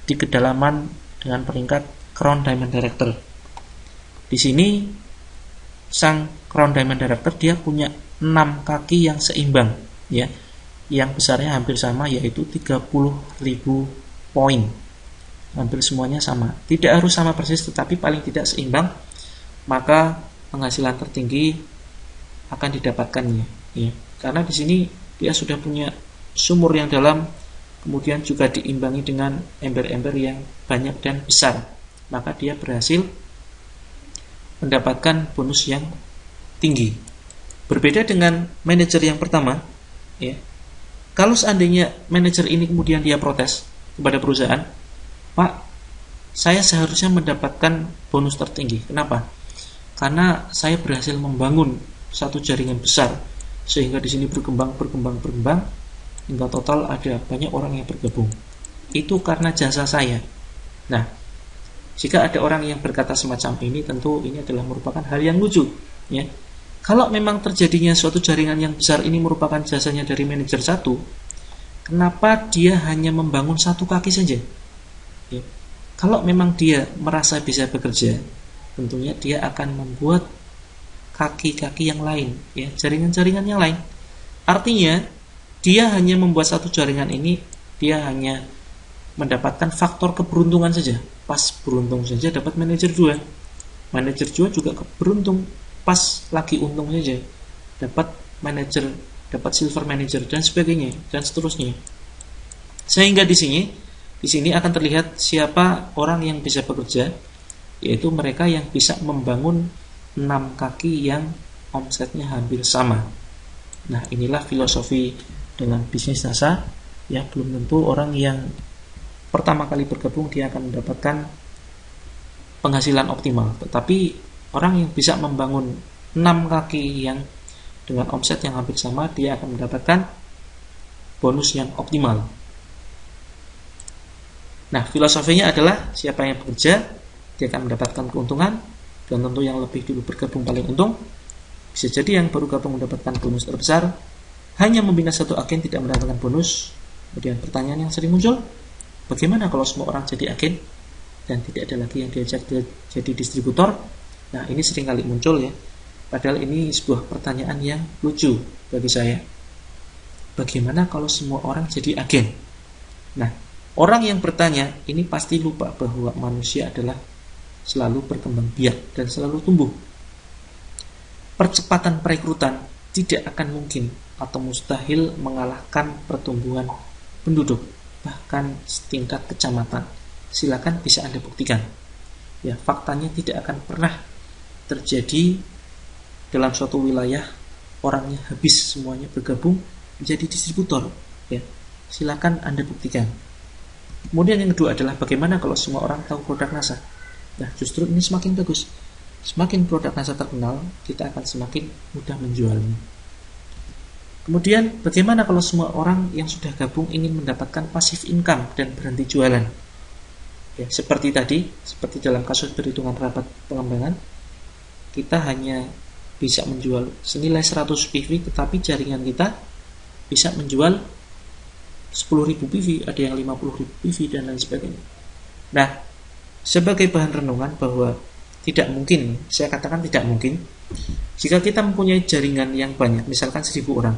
di kedalaman dengan peringkat Crown Diamond Director. Di sini sang Crown Diamond Director dia punya 6 kaki yang seimbang, ya, yang besarnya hampir sama, yaitu 30.000 poin. Hampir semuanya sama. Tidak harus sama persis, tetapi paling tidak seimbang, maka penghasilan tertinggi akan didapatkannya, ya. Karena di sini dia sudah punya sumur yang dalam, kemudian juga diimbangi dengan ember-ember yang banyak dan besar, maka dia berhasil mendapatkan bonus yang tinggi. Berbeda dengan manajer yang pertama, ya. Kalau seandainya manajer ini kemudian dia protes kepada perusahaan, "Pak, saya seharusnya mendapatkan bonus tertinggi. Kenapa? Karena saya berhasil membangun satu jaringan besar sehingga di sini berkembang hingga total ada banyak orang yang bergabung. Itu karena jasa saya." Nah, jika ada orang yang berkata semacam ini, tentu ini adalah merupakan hal yang lucu, ya. Kalau memang terjadinya suatu jaringan yang besar ini merupakan jasanya dari manajer 1, kenapa dia hanya membangun satu kaki saja? Ya. Kalau memang dia merasa bisa bekerja, tentunya dia akan membuat kaki-kaki yang lain, ya, jaringan-jaringan yang lain. Artinya, dia hanya membuat satu jaringan ini, dia hanya mendapatkan faktor keberuntungan saja. Pas beruntung saja dapat manajer 2. Manajer 2 juga beruntung, pas lagi untung saja dapat manajer, dapat silver manager dan sebagainya dan seterusnya. Sehingga di sini akan terlihat siapa orang yang bisa bekerja, yaitu mereka yang bisa membangun 6 kaki yang omsetnya hampir sama. Nah, inilah filosofi dalam bisnis NASA, ya. Belum tentu orang yang pertama kali bergabung dia akan mendapatkan penghasilan optimal, tetapi orang yang bisa membangun 6 kaki yang dengan omset yang hampir sama, dia akan mendapatkan bonus yang optimal. Nah, filosofinya adalah siapa yang bekerja, dia akan mendapatkan keuntungan, dan tentu yang lebih dulu bergabung paling untung. Bisa jadi yang baru gabung mendapatkan bonus terbesar, hanya membina satu agen tidak mendapatkan bonus. Kemudian pertanyaan yang sering muncul, bagaimana kalau semua orang jadi agen dan tidak ada lagi yang diajak jadi distributor? Nah, ini sering kali muncul, ya. Padahal ini sebuah pertanyaan yang lucu bagi saya. Bagaimana kalau semua orang jadi agen? Nah, orang yang bertanya ini pasti lupa bahwa manusia adalah selalu berkembang biak dan selalu tumbuh. Percepatan perekrutan tidak akan mungkin atau mustahil mengalahkan pertumbuhan penduduk, bahkan setingkat kecamatan. Silakan bisa Anda buktikan. Ya, faktanya tidak akan pernah terjadi dalam suatu wilayah orangnya habis semuanya bergabung menjadi distributor, ya. Silakan Anda buktikan. Kemudian yang kedua adalah bagaimana kalau semua orang tahu produk NASA? Nah, justru ini semakin bagus. Semakin produk NASA terkenal, kita akan semakin mudah menjualnya. Kemudian bagaimana kalau semua orang yang sudah gabung ingin mendapatkan passive income dan berhenti jualan? Ya, seperti tadi, seperti dalam kasus perhitungan rapat pengembangan, kita hanya bisa menjual senilai 100 PV, tetapi jaringan kita bisa menjual 10.000 PV, ada yang 50.000 PV dan lain sebagainya. Nah, sebagai bahan renungan bahwa tidak mungkin, saya katakan tidak mungkin, jika kita mempunyai jaringan yang banyak, misalkan 1.000 orang,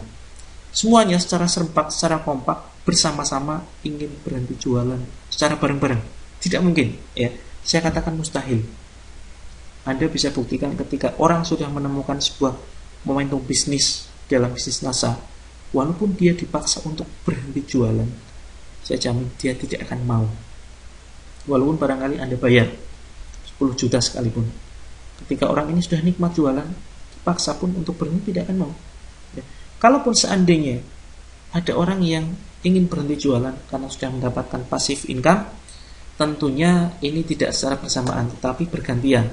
semuanya secara serempak, secara kompak, bersama-sama ingin berhenti jualan secara bareng-bareng. Tidak mungkin, ya. Saya katakan mustahil. Anda bisa buktikan ketika orang sudah menemukan sebuah momentum bisnis dalam bisnis NASA, walaupun dia dipaksa untuk berhenti jualan, saya jamin dia tidak akan mau. Walaupun barangkali Anda bayar 10 juta sekalipun. Ketika orang ini sudah nikmat jualan, dipaksa pun untuk berhenti tidak akan mau. Ya. Kalaupun seandainya ada orang yang ingin berhenti jualan karena sudah mendapatkan passive income, tentunya ini tidak secara bersamaan, tetapi bergantian.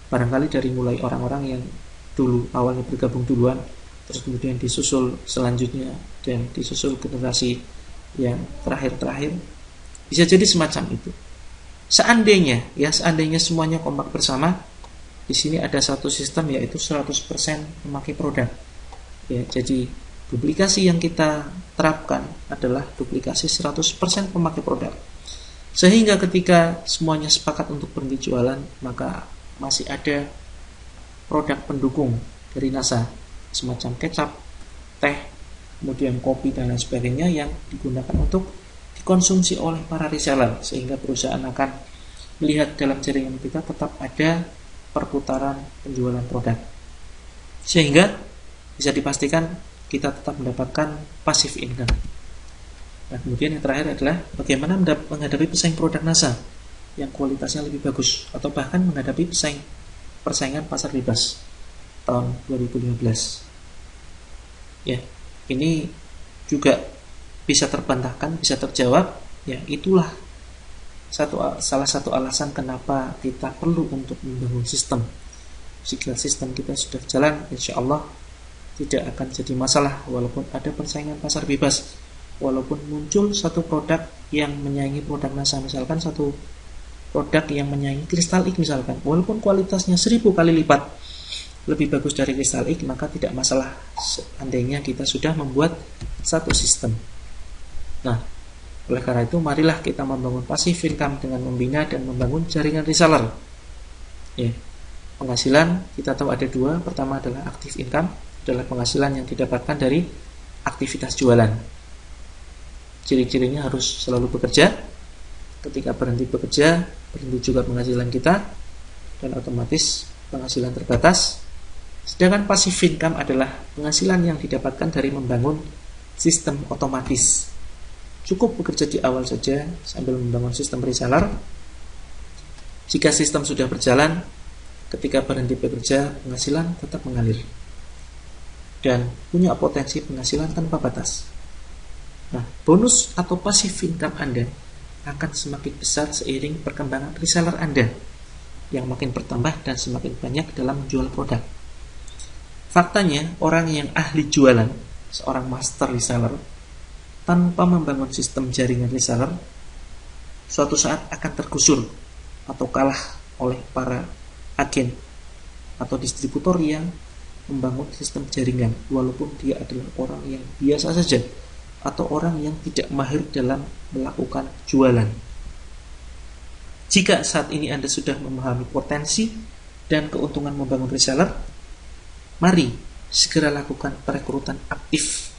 Barangkali dari mulai orang-orang yang dulu awalnya bergabung duluan, terus kemudian disusul selanjutnya, dan disusul generasi yang terakhir-terakhir, bisa jadi semacam itu. Seandainya semuanya kompak bersama, di sini ada satu sistem, yaitu 100% memakai produk. Ya, jadi duplikasi yang kita terapkan adalah duplikasi 100% memakai produk. Sehingga ketika semuanya sepakat untuk berhenti jualan, maka masih ada produk pendukung dari NASA, semacam kecap, teh, kemudian kopi dan lain sebagainya, yang digunakan untuk dikonsumsi oleh para reseller, sehingga perusahaan akan melihat dalam jaringan kita tetap ada perputaran penjualan produk, sehingga bisa dipastikan kita tetap mendapatkan passive income. Nah, kemudian yang terakhir adalah bagaimana menghadapi pesaing produk NASA yang kualitasnya lebih bagus, atau bahkan menghadapi persaingan pasar bebas tahun 2015. Ya, ini juga bisa terbantahkan, bisa terjawab. Ya, itulah salah satu alasan kenapa kita perlu untuk membangun sistem. Jika sistem kita sudah jalan, insya Allah tidak akan jadi masalah, walaupun ada persaingan pasar bebas, walaupun muncul satu produk yang menyaingi produk NASA, misalkan satu produk yang menyaingi Crystal-X misalkan, walaupun kualitasnya 1000 kali lipat lebih bagus dari Crystal-X, maka tidak masalah seandainya kita sudah membuat satu sistem. Nah, oleh karena itu marilah kita membangun passive income dengan membina dan membangun jaringan reseller. Ya, penghasilan kita tahu ada dua. Pertama adalah active income, adalah penghasilan yang didapatkan dari aktivitas jualan. Ciri-cirinya harus selalu bekerja. Ketika berhenti bekerja, berhenti juga penghasilan kita, dan otomatis penghasilan terbatas. Sedangkan passive income adalah penghasilan yang didapatkan dari membangun sistem otomatis. Cukup bekerja di awal saja sambil membangun sistem reseller. Jika sistem sudah berjalan, ketika berhenti bekerja, penghasilan tetap mengalir dan punya potensi penghasilan tanpa batas. Nah, bonus atau passive income Anda akan semakin besar seiring perkembangan reseller Anda yang makin bertambah dan semakin banyak dalam menjual produk. Faktanya, orang yang ahli jualan, seorang master reseller, tanpa membangun sistem jaringan reseller, suatu saat akan tergusur atau kalah oleh para agen atau distributor yang membangun sistem jaringan, walaupun dia adalah orang yang biasa saja atau orang yang tidak mahir dalam melakukan jualan. Jika saat ini Anda sudah memahami potensi dan keuntungan membangun reseller, mari segera lakukan perekrutan aktif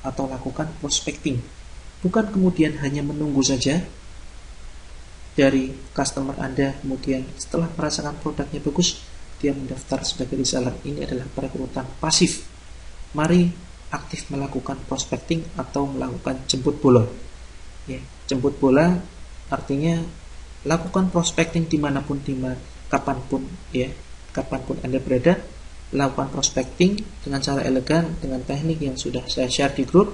atau lakukan prospecting. Bukan kemudian hanya menunggu saja dari customer Anda, kemudian setelah merasakan produknya bagus, dia mendaftar sebagai reseller. Ini adalah perekrutan pasif. Mari aktif melakukan prospecting atau melakukan jemput bola. Ya, jemput bola artinya lakukan prospecting dimanapun, kapanpun, ya, kapanpun Anda berada, lakukan prospecting dengan cara elegan, dengan teknik yang sudah saya share di grup.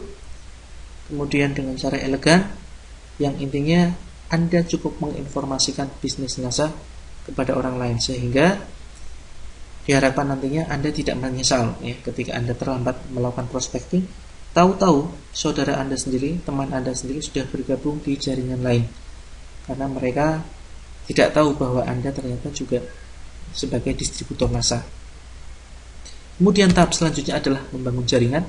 Kemudian dengan cara elegan, yang intinya Anda cukup menginformasikan bisnis NASA kepada orang lain, sehingga diharapkan nantinya Anda tidak menyesal ya, ketika Anda terlambat melakukan prospecting. Tahu-tahu saudara Anda sendiri, teman Anda sendiri sudah bergabung di jaringan lain, karena mereka tidak tahu bahwa Anda ternyata juga sebagai distributor NASA. Kemudian tahap selanjutnya adalah membangun jaringan.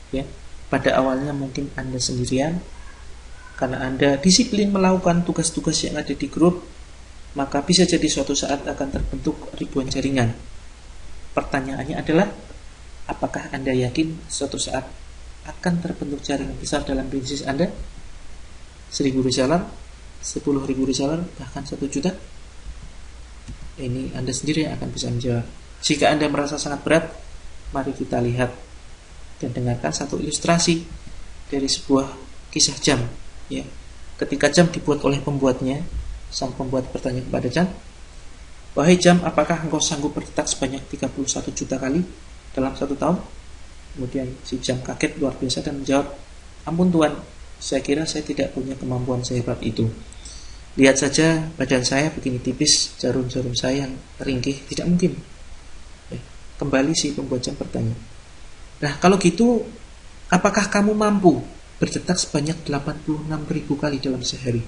Ya, pada awalnya mungkin Anda sendirian, karena Anda disiplin melakukan tugas-tugas yang ada di grup, maka bisa jadi suatu saat akan terbentuk ribuan jaringan. Pertanyaannya adalah, apakah Anda yakin suatu saat akan terbentuk jaringan besar dalam bisnis Anda? 1000 reseller, 10.000 reseller, bahkan 1 juta? Ini Anda sendiri yang akan bisa menjawab. Jika Anda merasa sangat berat, mari kita lihat dan dengarkan satu ilustrasi dari sebuah kisah jam. Ya. Ketika jam dibuat oleh pembuatnya, sang pembuat bertanya kepada jam, "Wahai jam, apakah engkau sanggup berdetak sebanyak 31 juta kali dalam 1 tahun?" Kemudian si jam kaget luar biasa dan menjawab, "Ampun Tuan, saya kira saya tidak punya kemampuan sehebat itu. Lihat saja badan saya begini tipis, jarum-jarum saya yang ringkih, tidak mungkin." Kembali si pembuat jam bertanya, "Nah kalau gitu, apakah kamu mampu berdetak sebanyak 86.000 kali dalam sehari?"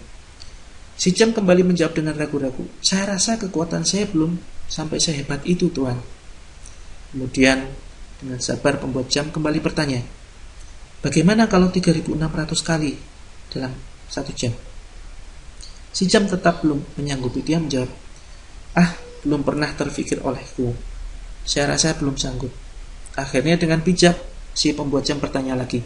Si jam kembali menjawab dengan ragu-ragu, "Saya rasa kekuatan saya belum sampai sehebat itu Tuan." Kemudian dengan sabar pembuat jam kembali bertanya, "Bagaimana kalau 3.600 kali dalam 1 jam?" Si jam tetap belum menyanggupi. Dia menjawab, "Belum pernah terfikir olehku. Saya rasa belum sanggup." Akhirnya dengan bijak, si pembuat jam bertanya lagi,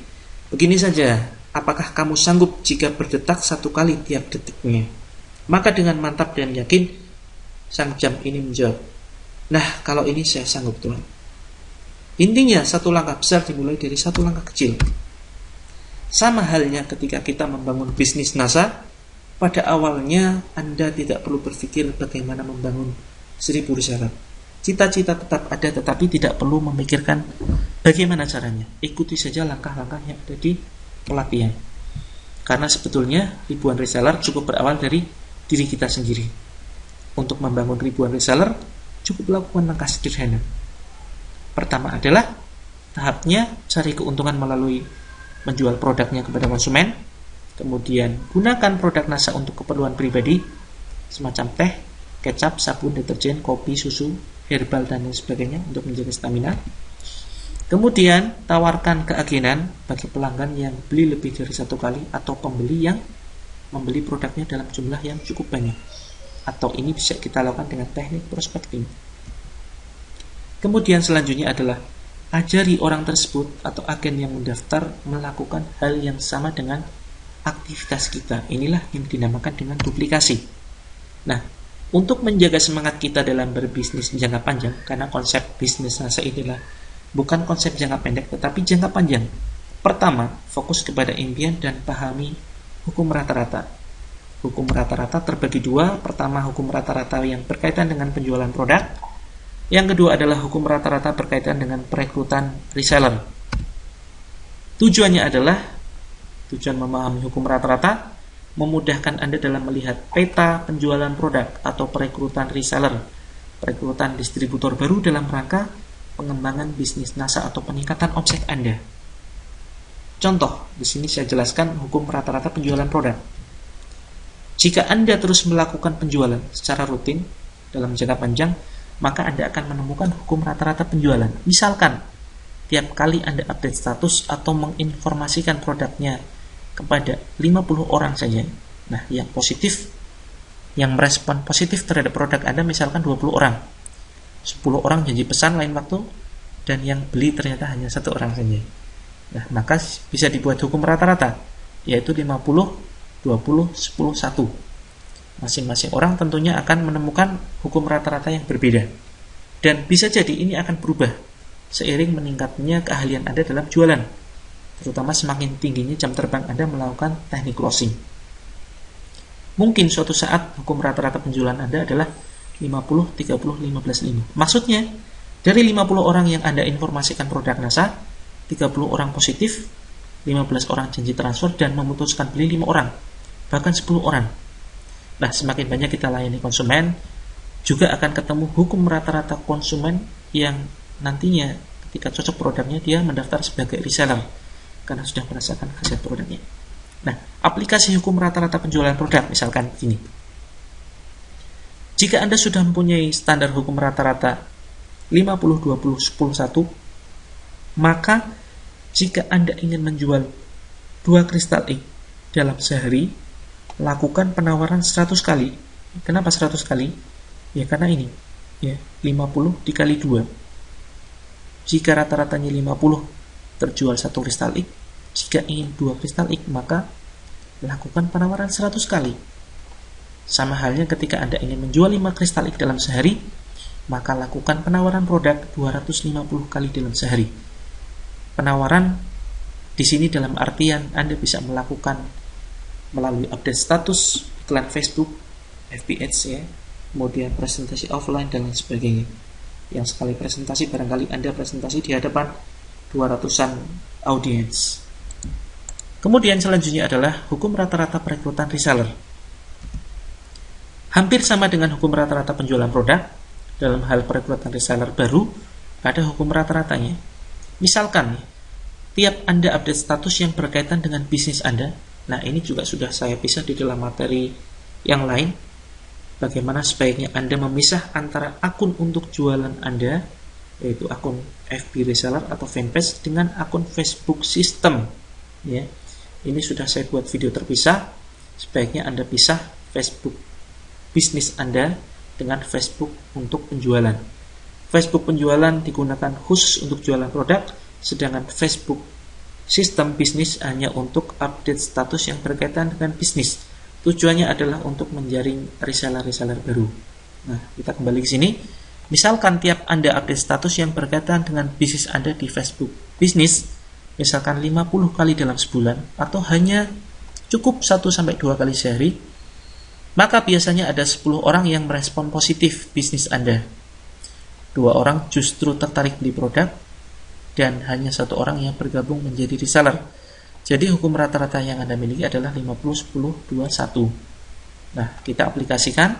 "Begini saja, apakah kamu sanggup jika berdetak 1 kali tiap detiknya?" Maka dengan mantap dan yakin, sang jam ini menjawab, "Nah, kalau ini saya sanggup Tuan." Intinya, satu langkah besar dimulai dari satu langkah kecil. Sama halnya ketika kita membangun bisnis NASA, pada awalnya Anda tidak perlu berpikir bagaimana membangun 1000 reseller. Cita-cita tetap ada, tetapi tidak perlu memikirkan bagaimana caranya. Ikuti saja langkah-langkah yang ada di pelatihan. Karena sebetulnya ribuan reseller cukup berawal dari diri kita sendiri. Untuk membangun ribuan reseller, cukup lakukan langkah sederhana. Pertama adalah tahapnya cari keuntungan melalui menjual produknya kepada konsumen. Kemudian gunakan produk NASA untuk keperluan pribadi, semacam teh, kecap, sabun, deterjen, kopi, susu, herbal, dan lain sebagainya untuk menjaga stamina. Kemudian tawarkan keagenan bagi pelanggan yang beli lebih dari 1 kali atau pembeli yang membeli produknya dalam jumlah yang cukup banyak. Atau ini bisa kita lakukan dengan teknik prospecting. Kemudian selanjutnya adalah ajari orang tersebut atau agen yang mendaftar melakukan hal yang sama dengan aktivitas kita. Inilah yang dinamakan dengan duplikasi. Nah, untuk menjaga semangat kita dalam berbisnis jangka panjang, karena konsep bisnis NASA inilah bukan konsep jangka pendek tetapi jangka panjang. Pertama, fokus kepada impian dan pahami hukum rata-rata. Hukum rata-rata terbagi 2. Pertama, hukum rata-rata yang berkaitan dengan penjualan produk. Yang kedua adalah hukum rata-rata berkaitan dengan perekrutan reseller. Tujuan memahami hukum rata-rata memudahkan Anda dalam melihat peta penjualan produk atau perekrutan reseller, perekrutan distributor baru dalam rangka pengembangan bisnis NASA atau peningkatan omset Anda. Contoh, di sini saya jelaskan hukum rata-rata penjualan produk. Jika Anda terus melakukan penjualan secara rutin dalam jangka panjang, maka Anda akan menemukan hukum rata-rata penjualan. Misalkan, tiap kali Anda update status atau menginformasikan produknya kepada 50 orang saja. Nah, yang positif, yang merespon positif terhadap produk Anda misalkan 20 orang. 10 orang janji pesan lain waktu, dan yang beli ternyata hanya 1 orang saja. Nah, maka bisa dibuat hukum rata-rata, yaitu 50, 20, 10, 1. Masing-masing orang tentunya akan menemukan hukum rata-rata yang berbeda. Dan bisa jadi ini akan berubah seiring meningkatnya keahlian Anda dalam jualan, terutama semakin tingginya jam terbang Anda melakukan teknik closing. Mungkin suatu saat hukum rata-rata penjualan Anda adalah 50, 30, 15, 5. Maksudnya, dari 50 orang yang Anda informasikan produk NASA, 30 orang positif, 15 orang janji transfer dan memutuskan beli 5 orang, bahkan 10 orang. Nah, semakin banyak kita layani konsumen, juga akan ketemu hukum rata-rata konsumen yang nantinya ketika cocok produknya dia mendaftar sebagai reseller karena sudah merasakan khasiat produknya. Nah, aplikasi hukum rata-rata penjualan produk misalkan begini. Jika Anda sudah mempunyai standar hukum rata-rata 50, 20, 10, 1, maka jika Anda ingin menjual 2 kristal X dalam sehari, lakukan penawaran 100 kali. Kenapa 100 kali? Ya karena ini, ya 50 dikali 2. Jika rata-ratanya 50 terjual 1 kristal X, jika ingin 2 kristal X, maka lakukan penawaran 100 kali. Sama halnya ketika Anda ingin menjual 5 kristal X dalam sehari, maka lakukan penawaran produk 250 kali dalam sehari. Penawaran di sini dalam artian Anda bisa melakukan melalui update status, iklan Facebook, FB Ads ya, kemudian presentasi offline dan lain sebagainya. Yang sekali presentasi barangkali Anda presentasi di hadapan 200-an audiens. Kemudian selanjutnya adalah hukum rata-rata perekrutan reseller. Hampir sama dengan hukum rata-rata penjualan produk, dalam hal perekrutan reseller baru ada hukum rata-ratanya. Misalkan tiap Anda update status yang berkaitan dengan bisnis Anda. Nah, ini juga sudah saya pisah di dalam materi yang lain. Bagaimana sebaiknya Anda memisah antara akun untuk jualan Anda, yaitu akun FB reseller atau fanpage, dengan akun Facebook system. Ya, ini sudah saya buat video terpisah. Sebaiknya Anda pisah Facebook bisnis Anda dengan Facebook untuk penjualan. Facebook penjualan digunakan khusus untuk jualan produk, sedangkan Facebook sistem bisnis hanya untuk update status yang berkaitan dengan bisnis. Tujuannya adalah untuk menjaring reseller-reseller baru. Nah, kita kembali ke sini. Misalkan tiap Anda update status yang berkaitan dengan bisnis Anda di Facebook bisnis, misalkan 50 kali dalam sebulan, atau hanya cukup 1-2 kali sehari, maka biasanya ada 10 orang yang merespon positif bisnis Anda. 2 orang justru tertarik beli produk, dan hanya 1 orang yang bergabung menjadi reseller. Jadi hukum rata-rata yang Anda miliki adalah 50, 10, 2, 1. Nah, kita aplikasikan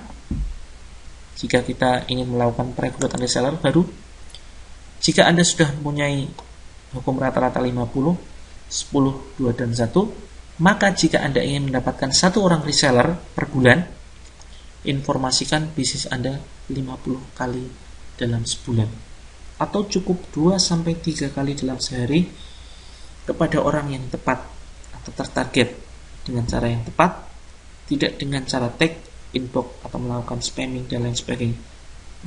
jika kita ingin melakukan perekrutan reseller baru. Jika Anda sudah mempunyai hukum rata-rata 50, 10, 2, dan 1, maka jika Anda ingin mendapatkan 1 orang reseller per bulan, informasikan bisnis Anda 50 kali dalam sebulan, atau cukup 2-3 kali dalam sehari kepada orang yang tepat atau tertarget dengan cara yang tepat, tidak dengan cara tag, inbox, atau melakukan spamming dan lain sebagainya.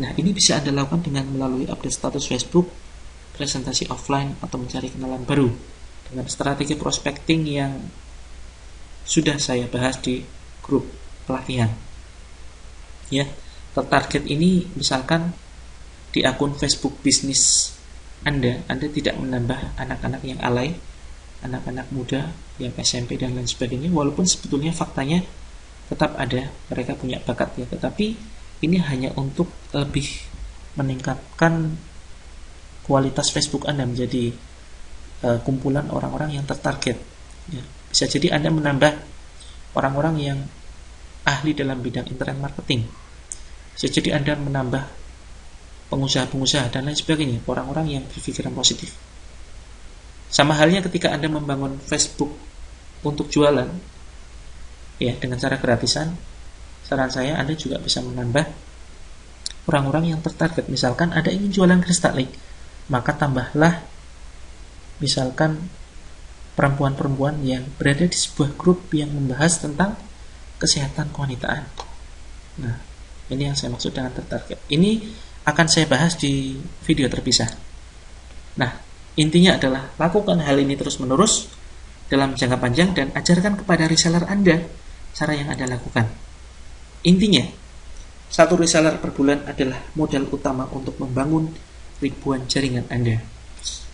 Nah, ini bisa Anda lakukan dengan melalui update status Facebook, presentasi offline, atau mencari kenalan baru dengan strategi prospecting yang sudah saya bahas di grup pelatihan. Ya, tertarget ini misalkan di akun Facebook bisnis Anda tidak menambah anak-anak yang alay, anak-anak muda yang SMP dan lain sebagainya, walaupun sebetulnya faktanya tetap ada, mereka punya bakat ya, tetapi ini hanya untuk lebih meningkatkan kualitas Facebook Anda menjadi kumpulan orang-orang yang tertarget ya. Bisa jadi Anda menambah orang-orang yang ahli dalam bidang internet marketing, bisa jadi Anda menambah pengusaha-pengusaha dan lain sebagainya, orang-orang yang berpikiran positif. Sama halnya ketika Anda membangun Facebook untuk jualan ya dengan cara gratisan, saran saya Anda juga bisa menambah orang-orang yang tertarget. Misalkan Anda ingin jualan kristal X, maka tambahlah misalkan perempuan-perempuan yang berada di sebuah grup yang membahas tentang kesehatan kewanitaan. Nah, ini yang saya maksud dengan tertarget. Ini akan saya bahas di video terpisah. Nah, intinya adalah lakukan hal ini terus-menerus dalam jangka panjang dan ajarkan kepada reseller Anda cara yang Anda lakukan. Intinya, 1 reseller per bulan adalah modal utama untuk membangun ribuan jaringan Anda.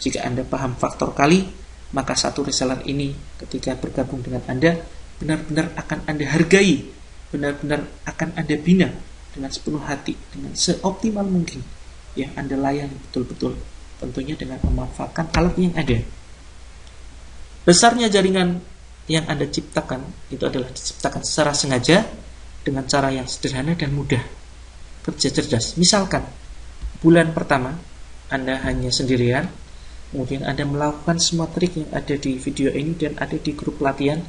Jika Anda paham faktor kali, maka 1 reseller ini ketika bergabung dengan Anda benar-benar akan Anda hargai, benar-benar akan Anda bina dengan sepenuh hati, dengan seoptimal mungkin yang Anda layani betul-betul, tentunya dengan memanfaatkan alat yang ada. Besarnya jaringan yang Anda ciptakan itu adalah diciptakan secara sengaja dengan cara yang sederhana dan mudah. Kerja cerdas. Misalkan bulan pertama Anda hanya sendirian, kemudian Anda melakukan semua trik yang ada di video ini dan ada di grup pelatihan,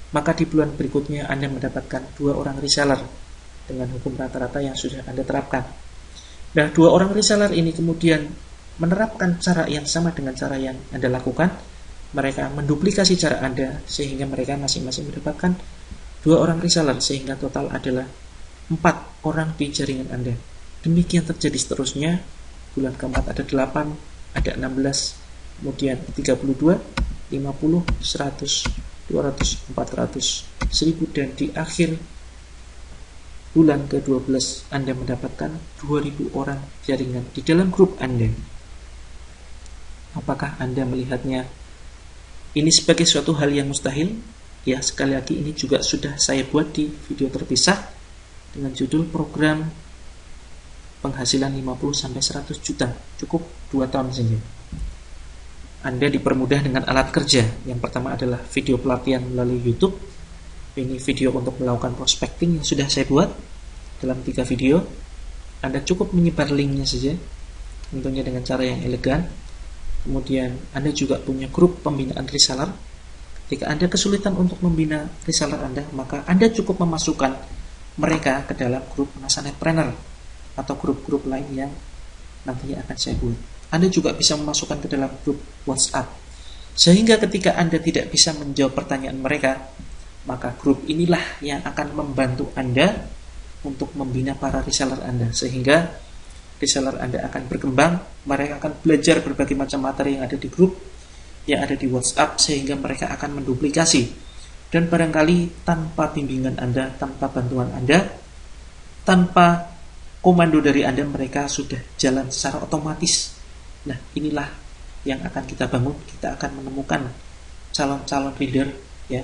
maka di bulan berikutnya Anda mendapatkan 2 orang reseller dengan hukum rata-rata yang sudah Anda terapkan. Nah, dua orang reseller ini kemudian menerapkan cara yang sama dengan cara yang Anda lakukan. Mereka menduplikasi cara Anda sehingga mereka masing-masing mendapatkan dua orang reseller, sehingga total adalah 4 orang di jaringan Anda. Demikian terjadi seterusnya. Bulan keempat ada 8, ada 16, kemudian 32, 50, 100, 200, 400, 1000, dan di akhir bulan ke-12 Anda mendapatkan 2000 orang jaringan di dalam grup Anda. Apakah Anda melihatnya ini sebagai suatu hal yang mustahil? Ya, sekali lagi ini juga sudah saya buat di video terpisah dengan judul program penghasilan 50-100 juta, cukup 2 tahun saja. Anda dipermudah dengan alat kerja. Yang pertama adalah video pelatihan melalui YouTube. Ini video untuk melakukan prospecting yang sudah saya buat dalam 3 video. Anda cukup menyebar linknya saja, tentunya dengan cara yang elegan. Kemudian Anda juga punya grup pembinaan reseller. Jika Anda kesulitan untuk membina reseller Anda, maka Anda cukup memasukkan mereka ke dalam grup Nasanetpreneur atau grup-grup lain yang nantinya akan saya buat. Anda juga bisa memasukkan ke dalam grup WhatsApp, sehingga ketika Anda tidak bisa menjawab pertanyaan mereka, maka grup inilah yang akan membantu Anda untuk membina para reseller Anda, sehingga reseller Anda akan berkembang. Mereka akan belajar berbagai macam materi yang ada di grup, yang ada di WhatsApp, sehingga mereka akan menduplikasi. Dan barangkali tanpa bimbingan Anda, tanpa bantuan Anda, tanpa komando dari Anda, mereka sudah jalan secara otomatis. Nah, inilah yang akan kita bangun. Kita akan menemukan calon-calon leader, ya,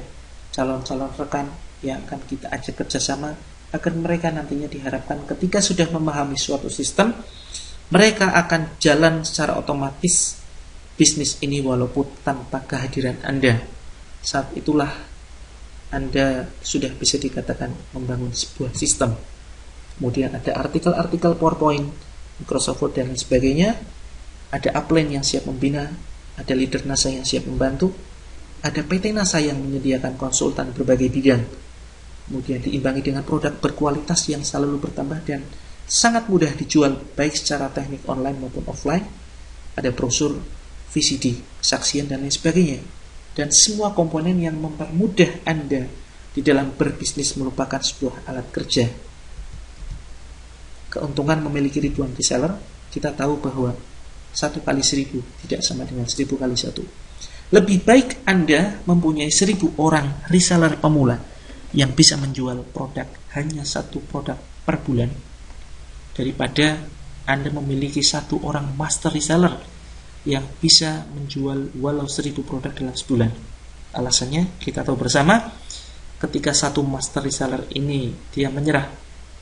calon-calon rekan yang akan kita ajak kerjasama, agar mereka nantinya diharapkan ketika sudah memahami suatu sistem, mereka akan jalan secara otomatis bisnis ini walaupun tanpa kehadiran Anda. Saat itulah Anda sudah bisa dikatakan membangun sebuah sistem. Kemudian ada artikel-artikel PowerPoint, Microsoft Word, dan lain sebagainya. Ada upline yang siap membina, ada leader NASA yang siap membantu, ada PT NASA yang menyediakan konsultan berbagai bidang. Kemudian diimbangi dengan produk berkualitas yang selalu bertambah dan sangat mudah dijual baik secara teknik online maupun offline. Ada brosur, VCD, kesaksian, dan lain sebagainya. Dan semua komponen yang mempermudah Anda di dalam berbisnis merupakan sebuah alat kerja. Keuntungan memiliki ribuan reseller, kita tahu bahwa 1 kali 1000 tidak sama dengan 1000 kali 1. Lebih baik Anda mempunyai 1000 orang reseller pemula yang bisa menjual produk hanya 1 produk per bulan, daripada Anda memiliki 1 orang master reseller yang bisa menjual walau 1000 produk dalam sebulan. Alasannya kita tahu bersama, ketika 1 master reseller ini dia menyerah,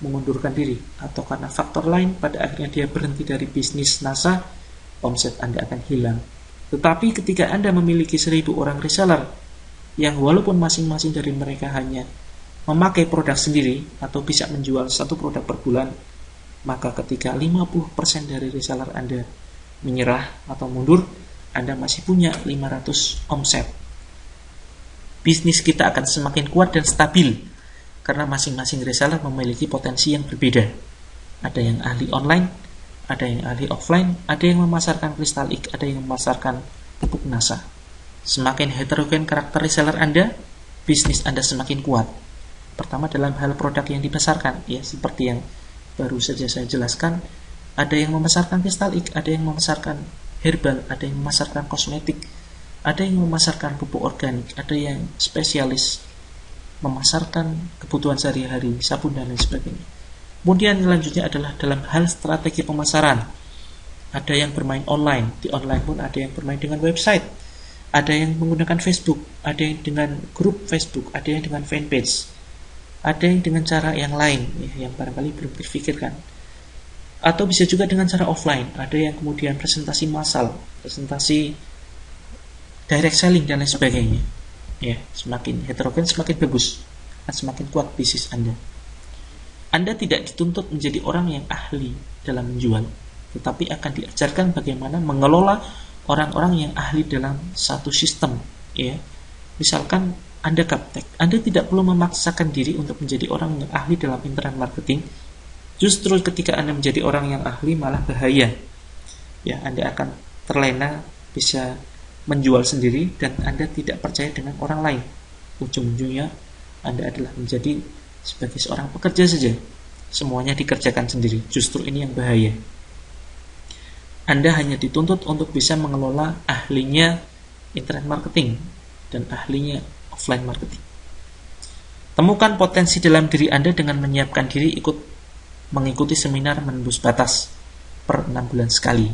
mengundurkan diri, atau karena faktor lain pada akhirnya dia berhenti dari bisnis NASA, omset Anda akan hilang. Tetapi ketika Anda memiliki 1000 orang reseller yang walaupun masing-masing dari mereka hanya memakai produk sendiri atau bisa menjual 1 produk per bulan, maka ketika 50% dari reseller Anda menyerah atau mundur, Anda masih punya 500 omset. Bisnis kita akan semakin kuat dan stabil karena masing-masing reseller memiliki potensi yang berbeda. Ada yang ahli online, ada yang ahli offline, ada yang memasarkan kristalik, ada yang memasarkan pupuk NASA. Semakin heterogen karakter reseller Anda, bisnis Anda semakin kuat. Pertama dalam hal produk yang dipasarkan, ya seperti yang baru saja saya jelaskan, ada yang memasarkan kristalik, ada yang memasarkan herbal, ada yang memasarkan kosmetik, ada yang memasarkan pupuk organik, ada yang spesialis memasarkan kebutuhan sehari-hari, sabun, dan lain sebagainya. Kemudian selanjutnya adalah dalam hal strategi pemasaran. Ada yang bermain online, di online pun ada yang bermain dengan website, ada yang menggunakan Facebook, ada yang dengan grup Facebook, ada yang dengan fanpage, ada yang dengan cara yang lain, ya, yang barangkali belum terfikirkan. Atau bisa juga dengan cara offline, ada yang kemudian presentasi massal, presentasi direct selling, dan lain sebagainya. Ya, semakin heterogen semakin bagus, dan semakin kuat bisnis Anda. Anda tidak dituntut menjadi orang yang ahli dalam menjual, tetapi akan diajarkan bagaimana mengelola orang-orang yang ahli dalam satu sistem. Ya, misalkan Anda gaptek, Anda tidak perlu memaksakan diri untuk menjadi orang yang ahli dalam internet marketing. Justru ketika Anda menjadi orang yang ahli malah bahaya. Ya, Anda akan terlena bisa menjual sendiri dan Anda tidak percaya dengan orang lain. Ujung-ujungnya Anda adalah menjadi sebagai seorang pekerja saja. Semuanya dikerjakan sendiri. Justru ini yang bahaya. Anda hanya dituntut untuk bisa mengelola ahlinya internet marketing dan ahlinya offline marketing. Temukan potensi dalam diri Anda dengan menyiapkan diri mengikuti seminar menembus batas per 6 bulan sekali.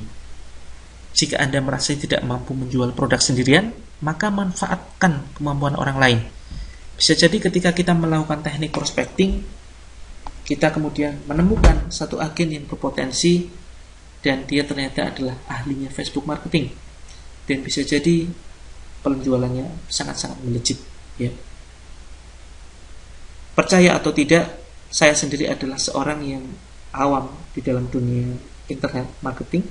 Jika Anda merasa tidak mampu menjual produk sendirian, maka manfaatkan kemampuan orang lain. Bisa jadi ketika kita melakukan teknik prospecting, kita kemudian menemukan satu agen yang berpotensi dan dia ternyata adalah ahlinya Facebook marketing, dan bisa jadi penjualannya sangat-sangat melejit. Ya. Percaya atau tidak, saya sendiri adalah seorang yang awam di dalam dunia internet marketing.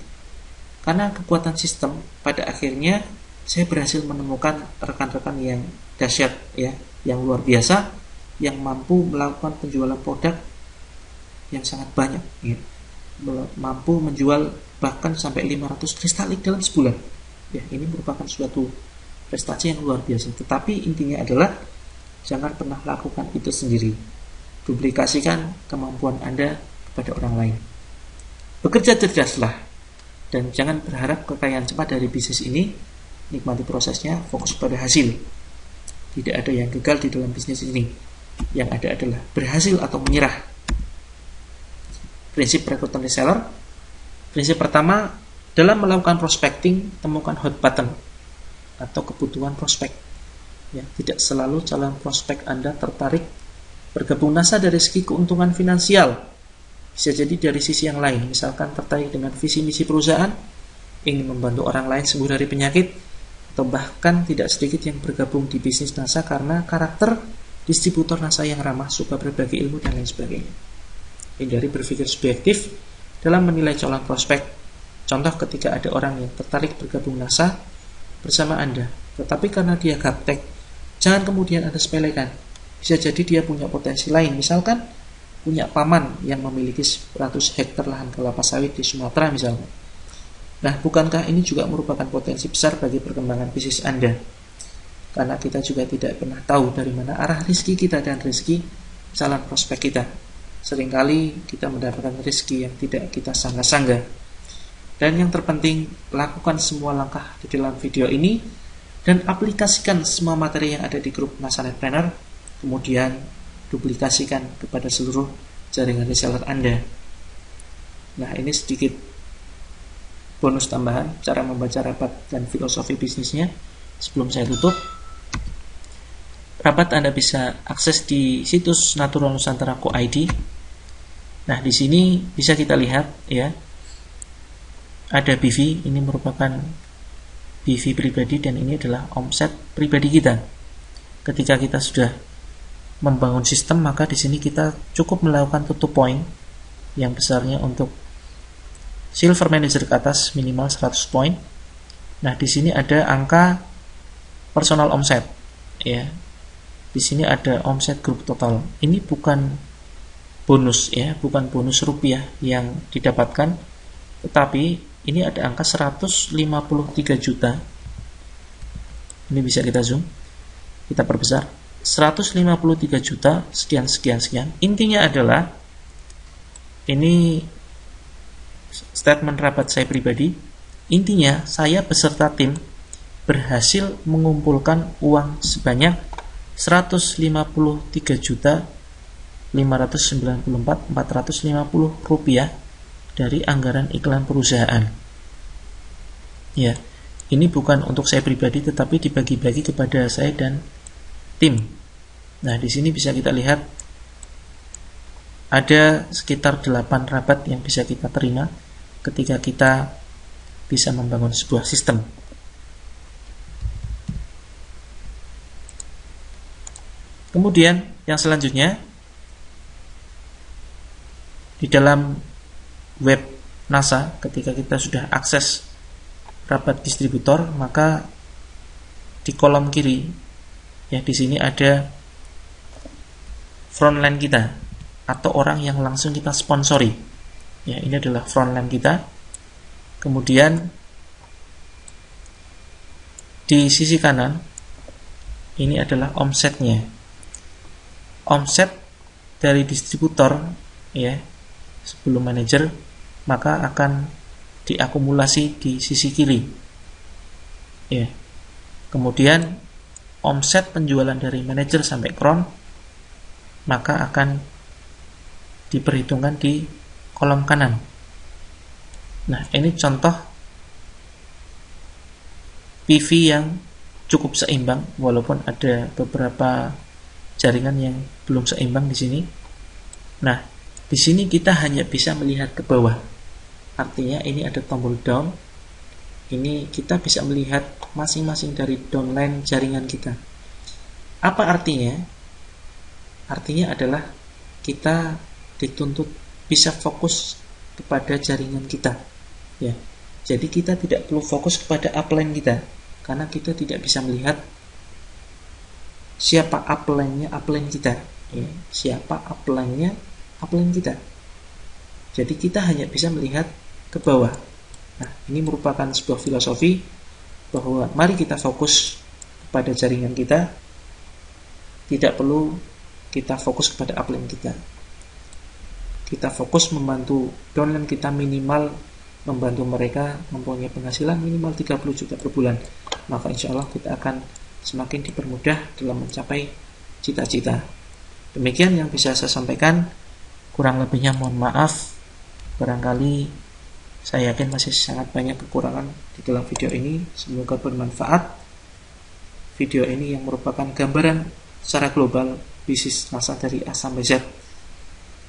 Karena kekuatan sistem, pada akhirnya saya berhasil menemukan rekan-rekan yang dahsyat, ya, yang luar biasa, yang mampu melakukan penjualan produk yang sangat banyak, ya. Mampu menjual bahkan sampai 500 kristalik dalam sebulan. Ya, ini merupakan suatu prestasi yang luar biasa. Tetapi intinya adalah jangan pernah lakukan itu sendiri. Duplikasikan kemampuan Anda kepada orang lain. Bekerja cerdaslah dan jangan berharap kekayaan cepat dari bisnis ini. Nikmati prosesnya, fokus pada hasil. Tidak ada yang gagal di dalam bisnis ini. Yang ada adalah berhasil atau menyerah. Prinsip rekrutan reseller. Prinsip pertama, dalam melakukan prospecting, temukan hot button atau kebutuhan prospek. Ya, tidak selalu calon prospek Anda tertarik bergabung NASA dari segi keuntungan finansial. Bisa jadi dari sisi yang lain, misalkan tertarik dengan visi misi perusahaan, ingin membantu orang lain sembuh dari penyakit, atau bahkan tidak sedikit yang bergabung di bisnis NASA karena karakter distributor NASA yang ramah, suka berbagi ilmu dan lain sebagainya. Hindari berpikir subjektif dalam menilai calon prospek. Contoh ketika ada orang yang tertarik bergabung NASA bersama Anda, tetapi karena dia gaptek, jangan kemudian Anda sepelekan. Bisa jadi dia punya potensi lain, misalkan punya paman yang memiliki 100 hektar lahan kelapa sawit di Sumatera misalnya. Nah, bukankah ini juga merupakan potensi besar bagi perkembangan bisnis Anda? Karena kita juga tidak pernah tahu dari mana arah rezeki kita dan rezeki calon prospek kita. Seringkali kita mendapatkan rezeki yang tidak kita sangka-sangka. Dan yang terpenting, lakukan semua langkah di dalam video ini dan aplikasikan semua materi yang ada di grup NASA Netpreneur, kemudian duplikasikan kepada seluruh jaringan reseller Anda. Nah, ini sedikit bonus tambahan cara membaca rapat dan filosofi bisnisnya. Sebelum saya tutup, rapat Anda bisa akses di situs Natural Nusantara Co.id. Nah, di sini bisa kita lihat, ya, ada BV, ini merupakan BV pribadi dan ini adalah omset pribadi kita. Ketika kita sudah membangun sistem, maka di sini kita cukup melakukan tutup point yang besarnya untuk silver manager ke atas minimal 100 poin. Nah, di sini ada angka personal omset, ya. Di sini ada omset grup total. Ini bukan bonus, ya, bukan bonus rupiah yang didapatkan, tetapi ini ada angka 153 juta. Ini bisa kita zoom, kita perbesar. 153 juta sekian. Intinya adalah ini statement rapat saya pribadi. Intinya saya beserta tim berhasil mengumpulkan uang sebanyak 153.594.450 rupiah dari anggaran iklan perusahaan. Ya, ini bukan untuk saya pribadi, tetapi dibagi-bagi kepada saya dan tim. Nah, di sini bisa kita lihat ada sekitar 8 rabat yang bisa kita terima ketika kita bisa membangun sebuah sistem. Kemudian yang selanjutnya, di dalam web NASA, ketika kita sudah akses rabat distributor, maka di kolom kiri, ya, di sini ada frontline kita. atau orang yang langsung kita sponsori. Ya, ini adalah frontline kita. Kemudian di sisi kanan ini adalah omsetnya. Omset dari distributor ya sebelum manajer maka akan diakumulasi di sisi kiri. Ya. Kemudian omset penjualan dari manajer sampai kron maka akan diperhitungkan di kolom kanan. Nah, ini contoh PV yang cukup seimbang walaupun ada beberapa jaringan yang belum seimbang di sini. Nah, di sini kita hanya bisa melihat ke bawah. Artinya ini ada tombol down. Ini kita bisa melihat masing-masing dari downline jaringan kita. Apa artinya? Artinya adalah kita dituntut bisa fokus kepada jaringan kita. Ya. Jadi kita tidak perlu fokus kepada upline kita karena kita tidak bisa melihat siapa upline-nya upline kita. Ya. Siapa upline-nya upline kita. Jadi kita hanya bisa melihat ke bawah. Nah, ini merupakan sebuah filosofi bahwa mari kita fokus kepada jaringan kita. Tidak perlu kita fokus kepada upline kita. Kita fokus membantu downline kita minimal membantu mereka mempunyai penghasilan minimal 30 juta per bulan. Maka insya Allah kita akan semakin dipermudah dalam mencapai cita-cita. Demikian yang bisa saya sampaikan. Kurang lebihnya mohon maaf. Barangkali saya yakin masih sangat banyak kekurangan di dalam video ini. Semoga bermanfaat. Video ini yang merupakan gambaran secara global bisnis NASA dari A sampai Z.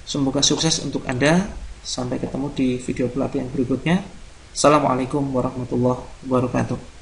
Semoga sukses untuk Anda. Sampai ketemu di video pelatihan berikutnya. Assalamualaikum warahmatullahi wabarakatuh.